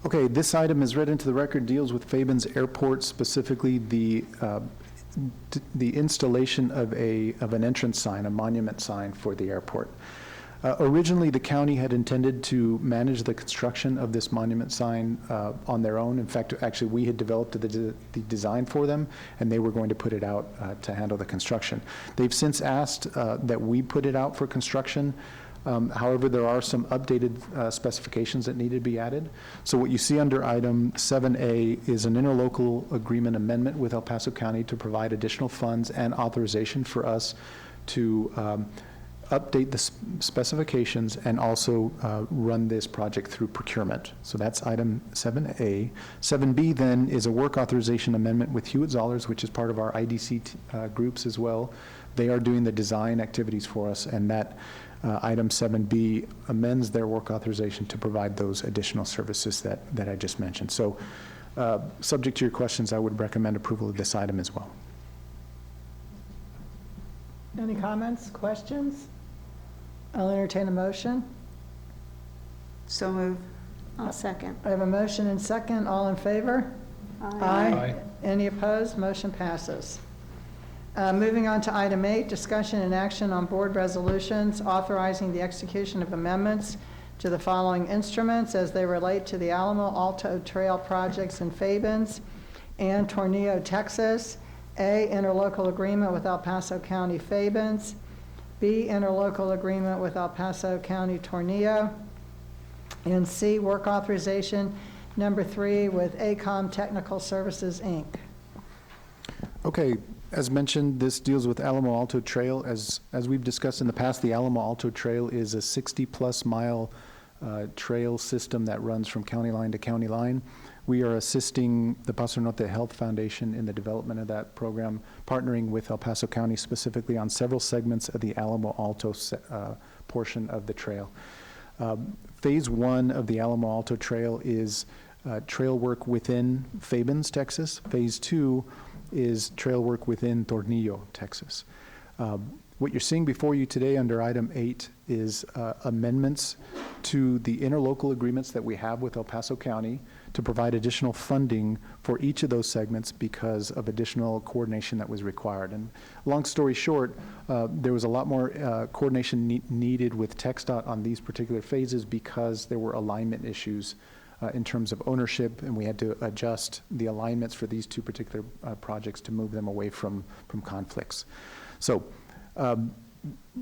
Okay, this item is read into the record, deals with Fabens Airport, specifically the installation of an entrance sign, a monument sign for the airport. Originally, the county had intended to manage the construction of this monument sign on their own. In fact, actually, we had developed the design for them, and they were going to put it out to handle the construction. They've since asked that we put it out for construction. However, there are some updated specifications that need to be added. So what you see under item 7A is an interlocal agreement amendment with El Paso County to provide additional funds and authorization for us to update the specifications and also run this project through procurement. So that's item 7A. 7B then is a work authorization amendment with Hewitt Zollers, which is part of our IDC groups as well. They are doing the design activities for us, and that item 7B amends their work authorization to provide those additional services that I just mentioned. So subject to your questions, I would recommend approval of this item as well. Any comments, questions? I'll entertain a motion. So move. I'll second. I have a motion and second. All in favor? Aye. Any opposed? Motion passes. Moving on to item 8, discussion and action on board resolutions authorizing the execution of amendments to the following instruments as they relate to the Alamo Alto Trail projects in Fabens and Tornillo, Texas. A, interlocal agreement with El Paso County Fabens. B, interlocal agreement with El Paso County Tornillo. And C, work authorization number 3 with ACOM Technical Services, Inc. Okay, as mentioned, this deals with Alamo Alto Trail. As we've discussed in the past, the Alamo Alto Trail is a 60-plus mile trail system that runs from county line to county line. We are assisting the Paso Norte Health Foundation in the development of that program, partnering with El Paso County specifically on several segments of the Alamo Alto portion of the trail. Phase 1 of the Alamo Alto Trail is trail work within Fabens, Texas. Phase 2 is trail work within Tornillo, Texas. What you're seeing before you today under item 8 is amendments to the interlocal agreements that we have with El Paso County to provide additional funding for each of those segments because of additional coordination that was required. And long story short, there was a lot more coordination needed with TxDOT on these particular phases because there were alignment issues in terms of ownership, and we had to adjust the alignments for these 2 particular projects to move them away from conflicts. So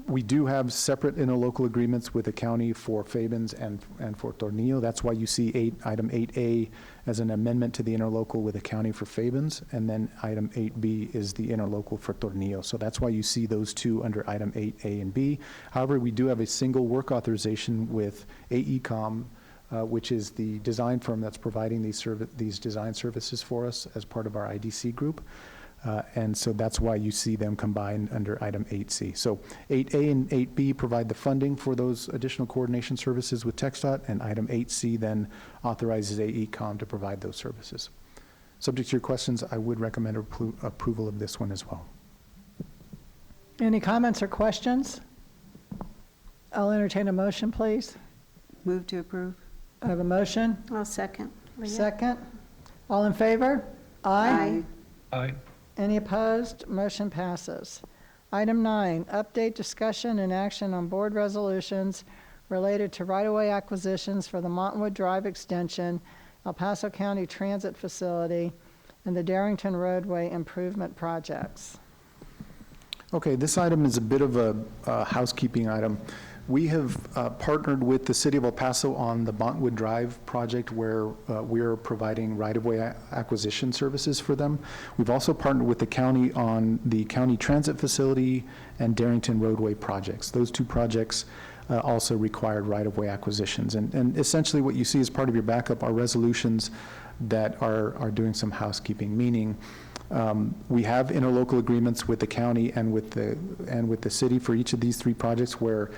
We do have separate interlocal agreements with the county for Fabens and for Tornillo. That's why you see item 8A as an amendment to the interlocal with the county for Fabens, and then item 8B is the interlocal for Tornillo. So that's why you see those two under item 8A and B. However, we do have a single work authorization with AECom, which is the design firm that's providing these design services for us as part of our IDC group. And so that's why you see them combined under item 8C. So 8A and 8B provide the funding for those additional coordination services with TxDOT, and item 8C then authorizes AECom to provide those services. Subject to your questions, I would recommend approval of this one as well. Any comments or questions? I'll entertain a motion, please. Move to approve. I have a motion. I'll second. Leah? Second. All in favor? Aye. Aye. Any opposed? Motion passes. Item 9, update, discussion, and action on board resolutions related to right-of-way acquisitions for the Montwood Drive Extension, El Paso County Transit Facility, and the Darrington Roadway Improvement Projects. Okay, this item is a bit of a housekeeping item. We have partnered with the City of El Paso on the Montwood Drive project where we're providing right-of-way acquisition services for them. We've also partnered with the county on the county transit facility and Darrington roadway projects. Those two projects also required right-of-way acquisitions. And essentially what you see as part of your backup are resolutions that are doing some housekeeping, meaning we have interlocal agreements with the county and with the city for each of these three projects where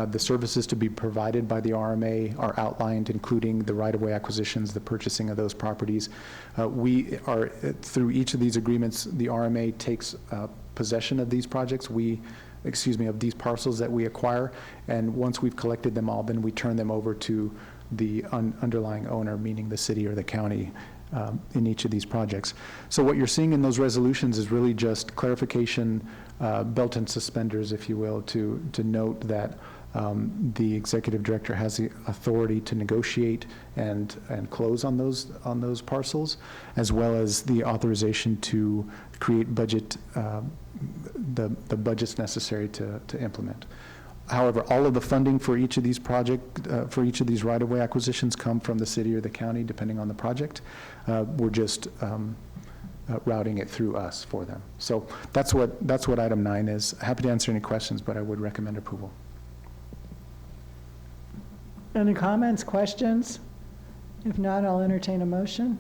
the services to be provided by the RMA are outlined, including the right-of-way acquisitions, the purchasing of those properties. We are, through each of these agreements, the RMA takes possession of these projects, of these parcels that we acquire, and once we've collected them all, then we turn them over to the underlying owner, meaning the city or the county, in each of these projects. So what you're seeing in those resolutions is really just clarification, belt and suspenders, if you will, to note that the executive director has the authority to negotiate and close on those parcels, as well as the authorization to create budget, the budgets necessary to implement. However, all of the funding for each of these for each of these right-of-way acquisitions come from the city or the county, depending on the project. We're just routing it through us for them. So that's what item 9 is. Happy to answer any questions, but I would recommend approval. Any comments, questions? If not, I'll entertain a motion.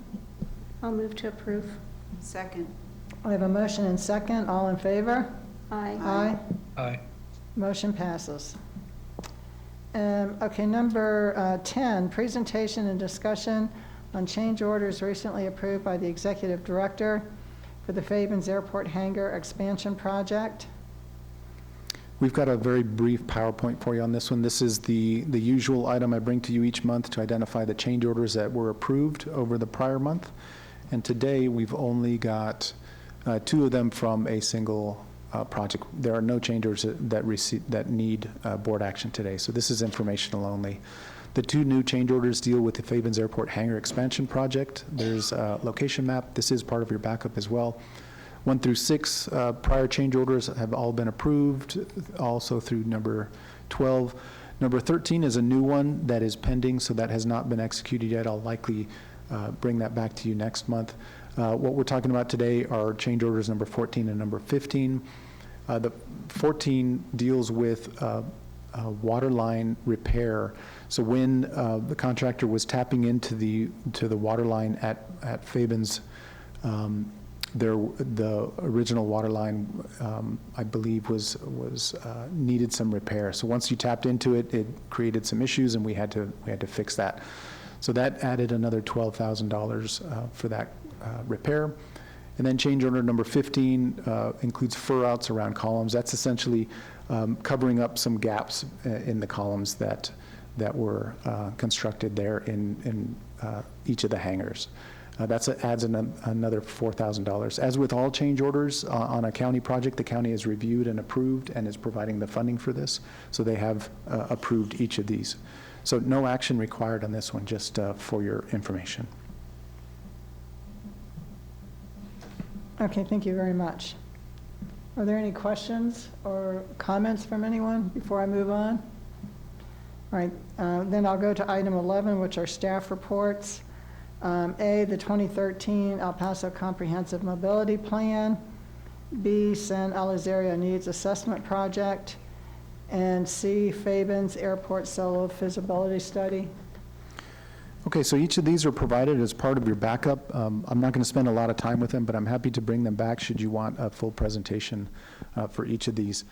I'll move to approve. Second. I have a motion and second. All in favor? Aye. Aye. Aye. Motion passes. Okay, number 10, presentation and discussion on change orders recently approved by the executive director for the Fabens Airport Hangar Expansion Project. We've got a very brief PowerPoint for you on this one. This is the usual item I bring to you each month to identify the change orders that were approved over the prior month. And today, we've only got 2 of them from a single project. There are no change orders that need board action today, so this is informational only. The 2 new change orders deal with the Fabens Airport Hangar Expansion Project. There's a location map. This is part of your backup as well. 1 through 6 prior change orders have all been approved, also through number 12. Number 13 is a new one that is pending, so that has not been executed yet. I'll likely bring that back to you next month. What we're talking about today are change orders number 14 and number 15. The 14 deals with water line repair. So when the contractor was tapping into the water line at Fabens, the original water line, I believe, was needed some repair. So once you tapped into it, it created some issues, and we had to fix that. So that added another $12,000 for that repair. And then change order number 15 includes fur outs around columns. That's essentially covering up some gaps in the columns that were constructed there in each of the hangars. That adds another $4,000. As with all change orders on a county project, the county has reviewed and approved and is providing the funding for this. So they have approved each of these. So no action required on this one, just for your information. Okay, thank you very much. Are there any questions or comments from anyone before I move on? All right, then I'll go to item 11, which are staff reports. A, the 2013 El Paso Comprehensive Mobility Plan. B, San Elizario Needs Assessment Project. And C, Fabens Airport Solo Feasibility Study. Okay, so each of these are provided as part of your backup. I'm not going to spend a lot of time with them, but I'm happy to bring them back should you want a full presentation for each of these.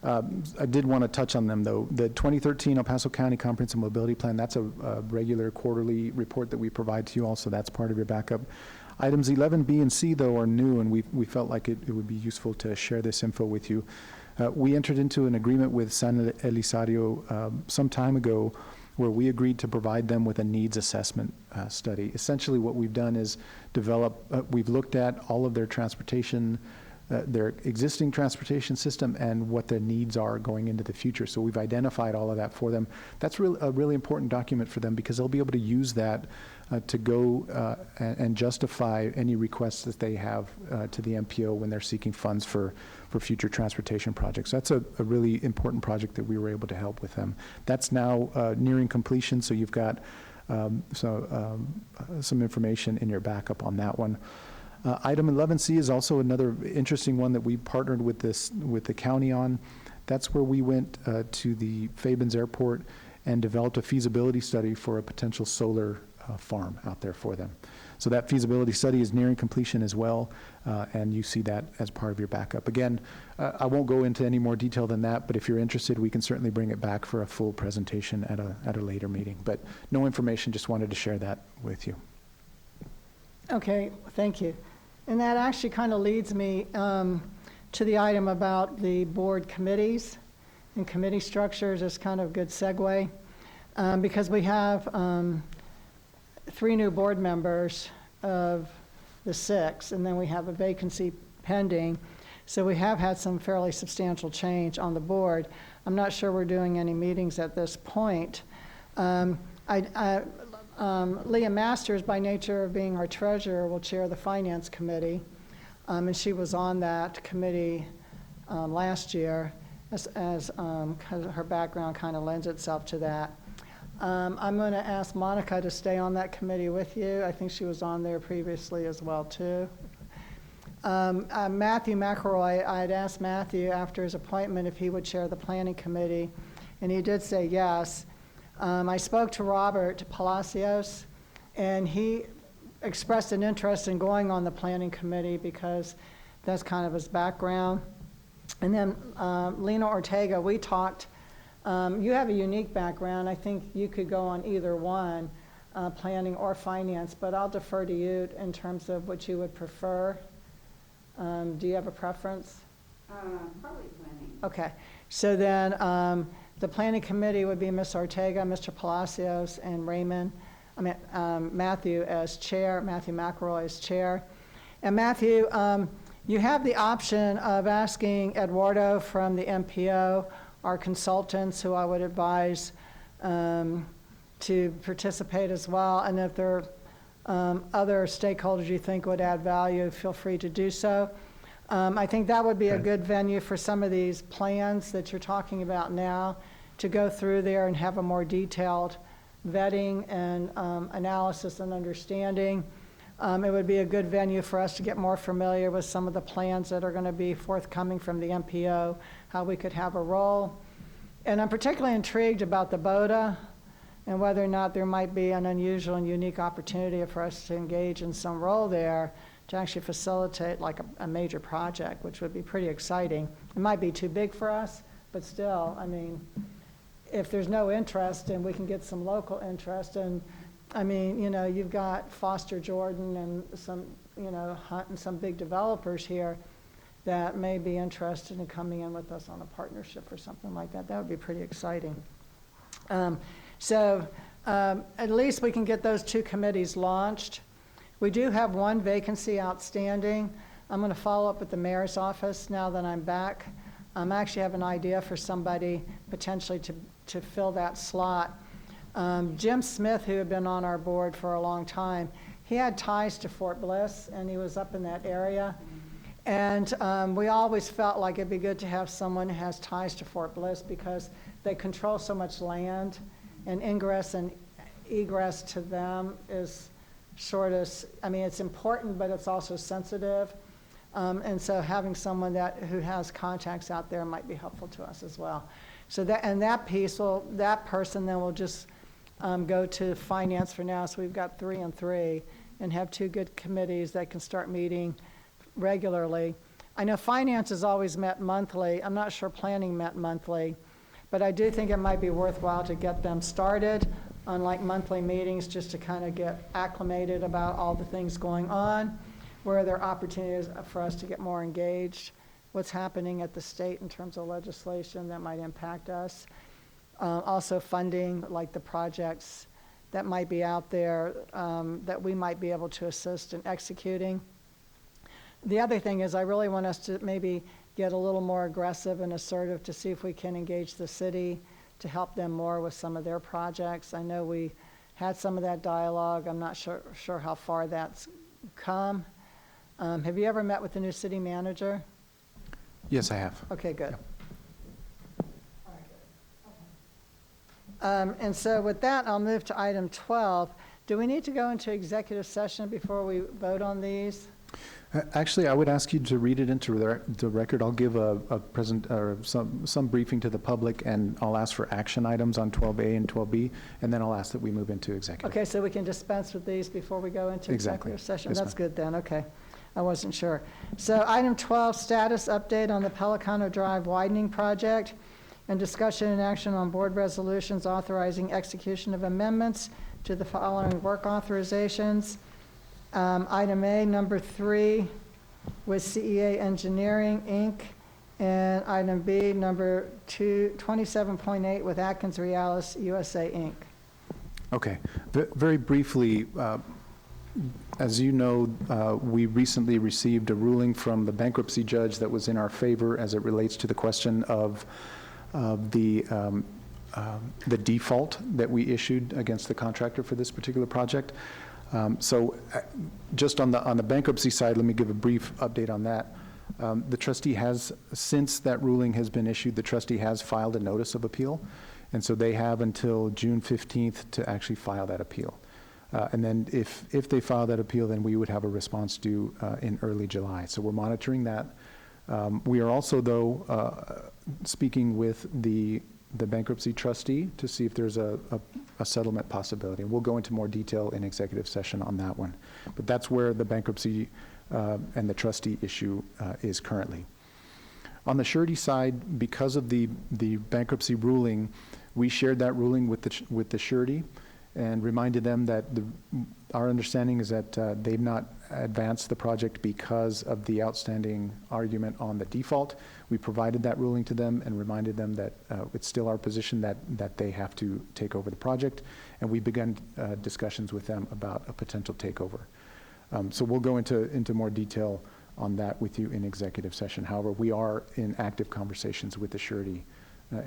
I did want to touch on them, though. The 2013 El Paso County Comprehensive Mobility Plan, that's a regular quarterly report that we provide to you all, so that's part of your backup. Items 11B and C, though, are new, and we felt like it would be useful to share this info with you. We entered into an agreement with San Elizario some time ago where we agreed to provide them with a needs assessment study. Essentially, what we've done is we've looked at all of their transportation, their existing transportation system and what their needs are going into the future. So we've identified all of that for them. That's a really important document for them because they'll be able to use that to go and justify any requests that they have to the MPO when they're seeking funds for future transportation projects. That's a really important project that we were able to help with them. That's now nearing completion, so you've got some information in your backup on that one. Item 11C is also another interesting one that we partnered with the county on. That's where we went to the Fabens Airport and developed a feasibility study for a potential solar farm out there for them. So that feasibility study is nearing completion as well, and you see that as part of your backup. Again, I won't go into any more detail than that, but if you're interested, we can certainly bring it back for a full presentation at a later meeting. But no information, just wanted to share that with you. Okay, thank you. And that actually kind of leads me to the item about the board committees and committee structures. It's kind of a good segue because we have 3 new board members of the 6, and then we have a vacancy pending. So we have had some fairly substantial change on the board. I'm not sure we're doing any meetings at this point. Leah Masters, by nature of being our treasurer, will chair the finance committee, and she was on that committee last year, as her background kind of lends itself to that. I'm going to ask Monica to stay on that committee with you. I think she was on there previously as well, too. Matthew McElroy, I had asked Matthew after his appointment if he would chair the planning committee, and he did say yes. I spoke to Robert Palacios, and he expressed an interest in going on the planning committee because that's kind of his background. And then Lena Ortega, we talked. You have a unique background. I think you could go on either one, planning or finance, but I'll defer to you in terms of what you would prefer. Do you have a preference? Probably planning. Okay, so then the planning committee would be Ms. Ortega, Mr. Palacios, and Matthew as chair, Matthew McElroy as chair. And Matthew, you have the option of asking Eduardo from the MPO, our consultants, who I would advise to participate as well. And if there are other stakeholders you think would add value, feel free to do so. I think that would be a good venue for some of these plans that you're talking about now to go through there and have a more detailed vetting and analysis and understanding. It would be a good venue for us to get more familiar with some of the plans that are going to be forthcoming from the MPO, how we could have a role. And I'm particularly intrigued about the BODA and whether or not there might be an unusual and unique opportunity for us to engage in some role there to actually facilitate like a major project, which would be pretty exciting. It might be too big for us, but still, I mean, if there's no interest and we can get some local interest, and I mean, you know, you've got Foster Jordan and some, you know, Hunt and some big developers here that may be interested in coming in with us on a partnership or something like that. That would be pretty exciting. So at least we can get those 2 committees launched. We do have 1 vacancy outstanding. I'm going to follow up with the mayor's office now that I'm back. I actually have an idea for somebody potentially to fill that slot. Jim Smith, who had been on our board for a long time, he had ties to Fort Bliss, and he was up in that area. And we always felt like it'd be good to have someone who has ties to Fort Bliss because they control so much land, and ingress and egress to them is I mean, it's important, but it's also sensitive. And so having someone who has contacts out there might be helpful to us as well. So that person then will just go to finance for now. So we've got 3 and 3 and have 2 good committees that can start meeting regularly. I know finance has always met monthly. I'm not sure planning met monthly, but I do think it might be worthwhile to get them started on like monthly meetings just to kind of get acclimated about all the things going on, where there are opportunities for us to get more engaged, what's happening at the state in terms of legislation that might impact us. Also funding, like the projects that might be out there that we might be able to assist in executing. The other thing is I really want us to maybe get a little more aggressive and assertive to see if we can engage the city to help them more with some of their projects. I know we had some of that dialogue. I'm not sure how far that's come. Have you ever met with the new city manager? Yes, I have. Okay, good. Yep. And so with that, I'll move to item 12. Do we need to go into executive session before we vote on these? Actually, I would ask you to read it into the record. I'll give a present or some briefing to the public, and I'll ask for action items on 12A and 12B, and then I'll ask that we move into executive. Okay, so we can dispense with these before we go into Exactly. executive session? Yes, That's ma'am. good then, okay. I wasn't sure. So item 12, status update on the Pelicano Drive widening project, and discussion and action on board resolutions authorizing execution of amendments to the following work authorizations. Item A, number 3, with CEA Engineering, Inc., and item B, number 27.8, with Atkins Realis USA, Inc. Okay. Very briefly, as you know, we recently received a ruling from the bankruptcy judge that was in our favor as it relates to the question of the default that we issued against the contractor for this particular project. So just on the bankruptcy side, let me give a brief update on that. The trustee has, since that ruling has been issued, the trustee has filed a notice of appeal. And so they have until June 15th to actually file that appeal. And then if they file that appeal, then we would have a response due in early July. So we're monitoring that. We are also, though, speaking with the bankruptcy trustee to see if there's a settlement possibility. And we'll go into more detail in executive session on that one. But that's where the bankruptcy and the trustee issue is currently. On the surety side, because of the bankruptcy ruling, we shared that ruling with the surety and reminded them that our understanding is that they've not advanced the project because of the outstanding argument on the default. We provided that ruling to them and reminded them that it's still our position that they have to take over the project, and we began discussions with them about a potential takeover. So we'll go into more detail on that with you in executive session. However, we are in active conversations with the surety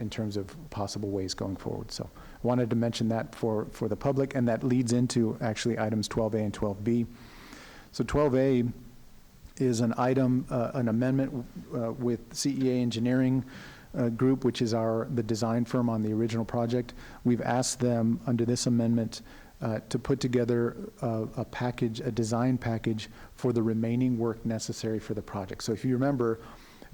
in terms of possible ways going forward. So I wanted to mention that for the public, and that leads into actually items 12A and 12B. So 12A is an item, an amendment with CEA Engineering Group, which is the design firm on the original project. We've asked them under this amendment to put together a design package for the remaining work necessary for the project. So if you remember,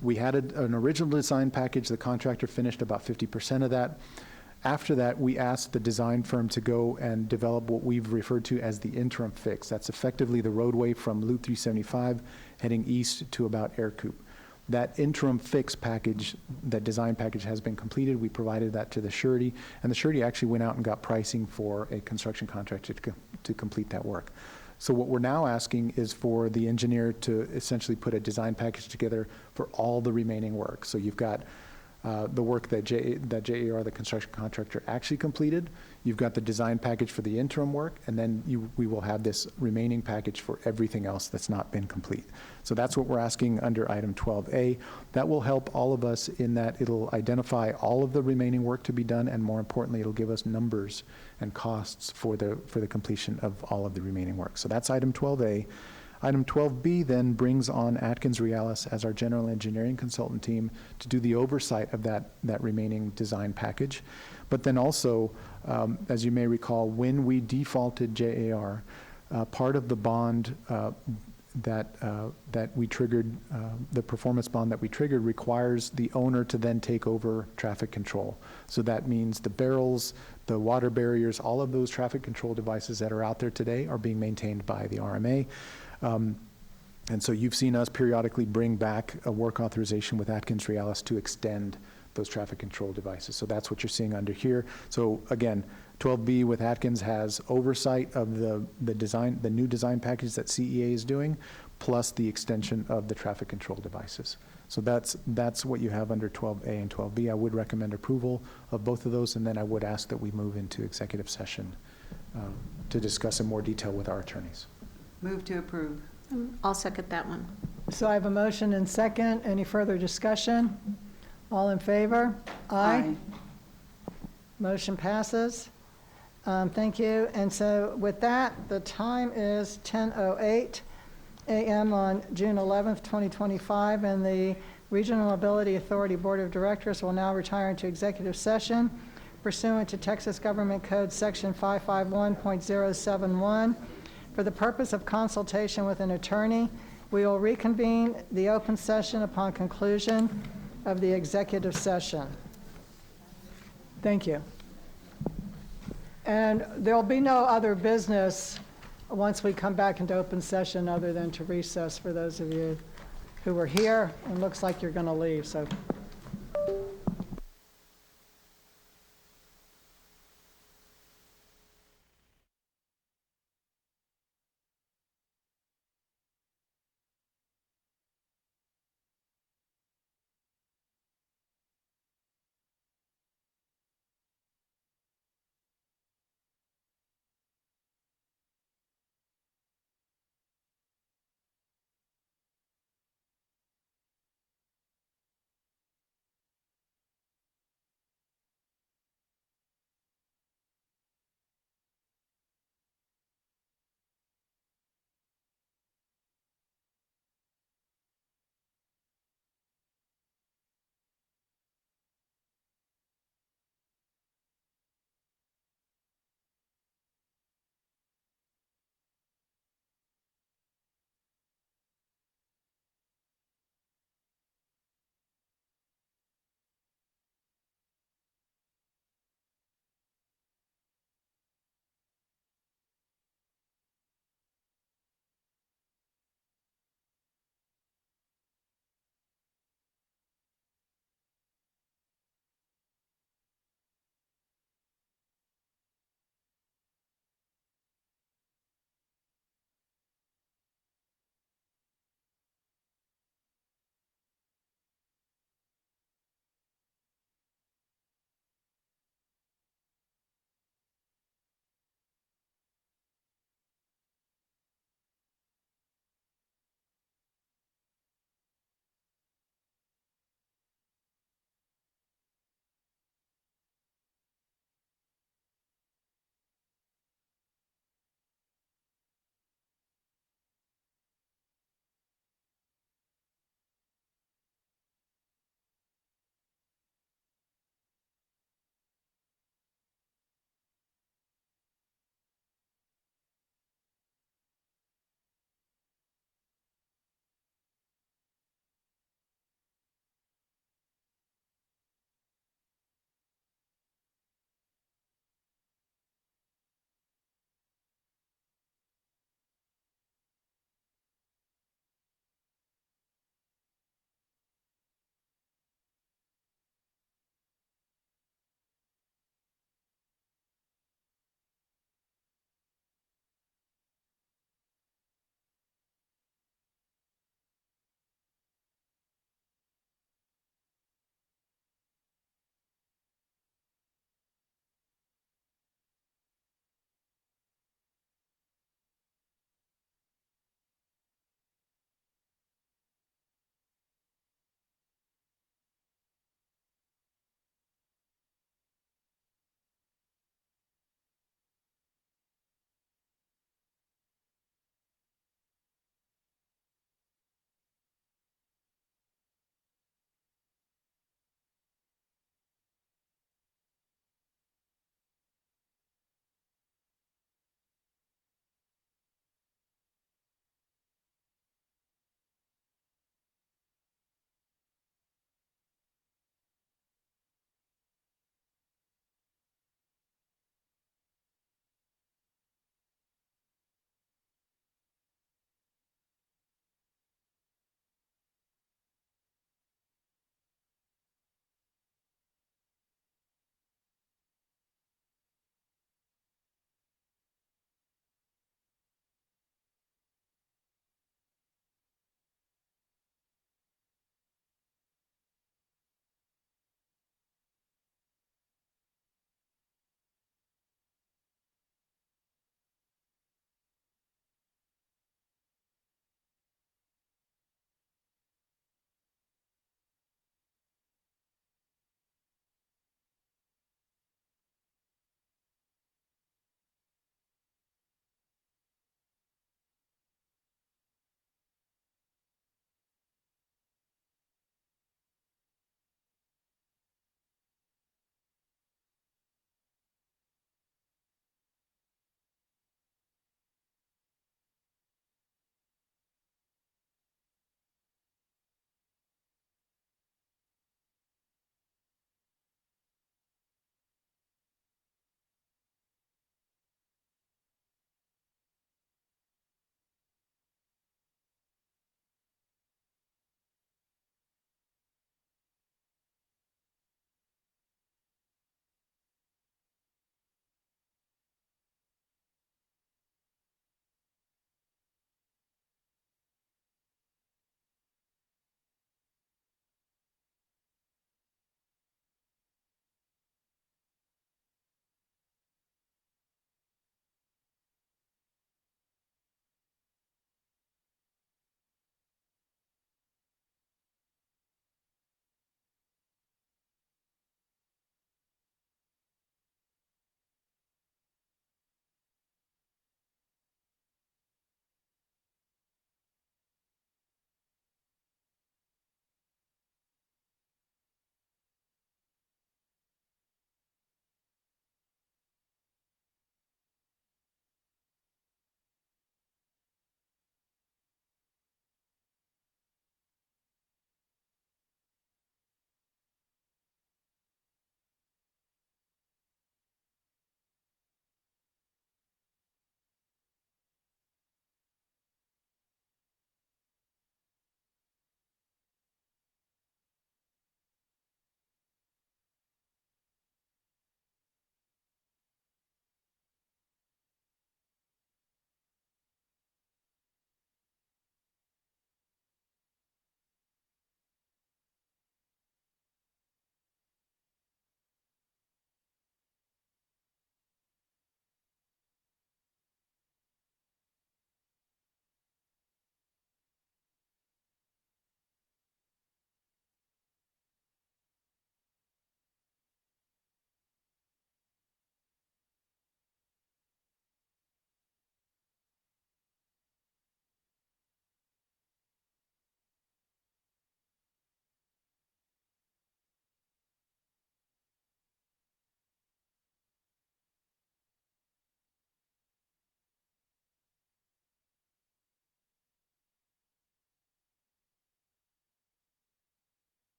we had an original design package. The contractor finished about 50% of that. After that, we asked the design firm to go and develop what we've referred to as the interim fix. That's effectively the roadway from Loop 375 heading east to about Aircoup. That interim fix package, that design package has been completed. We provided that to the surety, and the surety actually went out and got pricing for a construction contractor to complete that work. So what we're now asking is for the engineer to essentially put a design package together for all the remaining work. So you've got the work that JAR, the construction contractor, actually completed. You've got the design package for the interim work, and then we will have this remaining package for everything else that's not been complete. So that's what we're asking under item 12A. That will help all of us in that it'll identify all of the remaining work to be done, and more importantly, it'll give us numbers and costs for the completion of all of the remaining work. So that's item 12A. Item 12B then brings on Atkins Realis as our general engineering consultant team to do the oversight of that remaining design package. But then also, as you may recall, when we defaulted JAR, part of the bond that we triggered, the performance bond that we triggered requires the owner to then take over traffic control. So that means the barrels, the water barriers, all of those traffic control devices that are out there today are being maintained by the RMA. And so you've seen us periodically bring back a work authorization with Atkins Realis to extend those traffic control devices. So that's what you're seeing under here. So again, 12B with Atkins has oversight of the design, the new design package that CEA is doing, plus the extension of the traffic control devices. So that's what you have under 12A and 12B. I would recommend approval of both of those, and then I would ask that we move into executive session to discuss in more detail with our attorneys. Move to approve. I'll second that one. So I have a motion and second. Any further discussion? All in favor? Aye. Motion passes. Thank you. And so with that, the time is 10:08 a.m. on June 11th, 2025, and the Regional Mobility Authority Board of Directors will now retire into executive session pursuant to Texas Government Code Section 551.071. For the purpose of consultation with an attorney, we will reconvene the open session upon conclusion of the executive session. Thank you. And there'll be no other business once we come back into open session other than to recess for those of you who were here. It looks like you're going to leave, so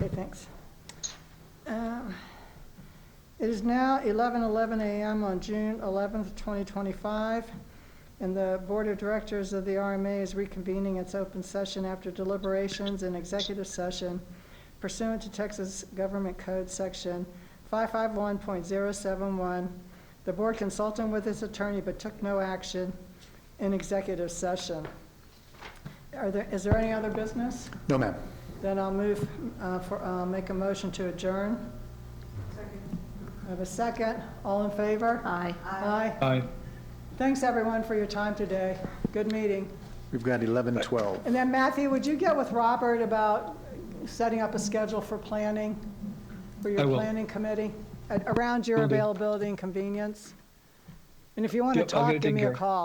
Okay, thanks. It is now 11:11 a.m. on June 11th, 2025, and the Board of Directors of the RMA is reconvening its open session after deliberations in executive session pursuant to Texas Government Code Section 551.071. The board consulted with its attorney but took no action in executive session. Is there any other business? No, ma'am. Then I'll move, make a motion to adjourn. I have a second. All in favor? Aye. Aye. Aye. Thanks, everyone, for your time today. Good meeting. We've got 11:12. And then Matthew, would you get with Robert about setting up a schedule for planning, for I your will. planning committee, around your Will do. availability and convenience? And if you want to Yep, I'll get talk, it give taken me a care of. call.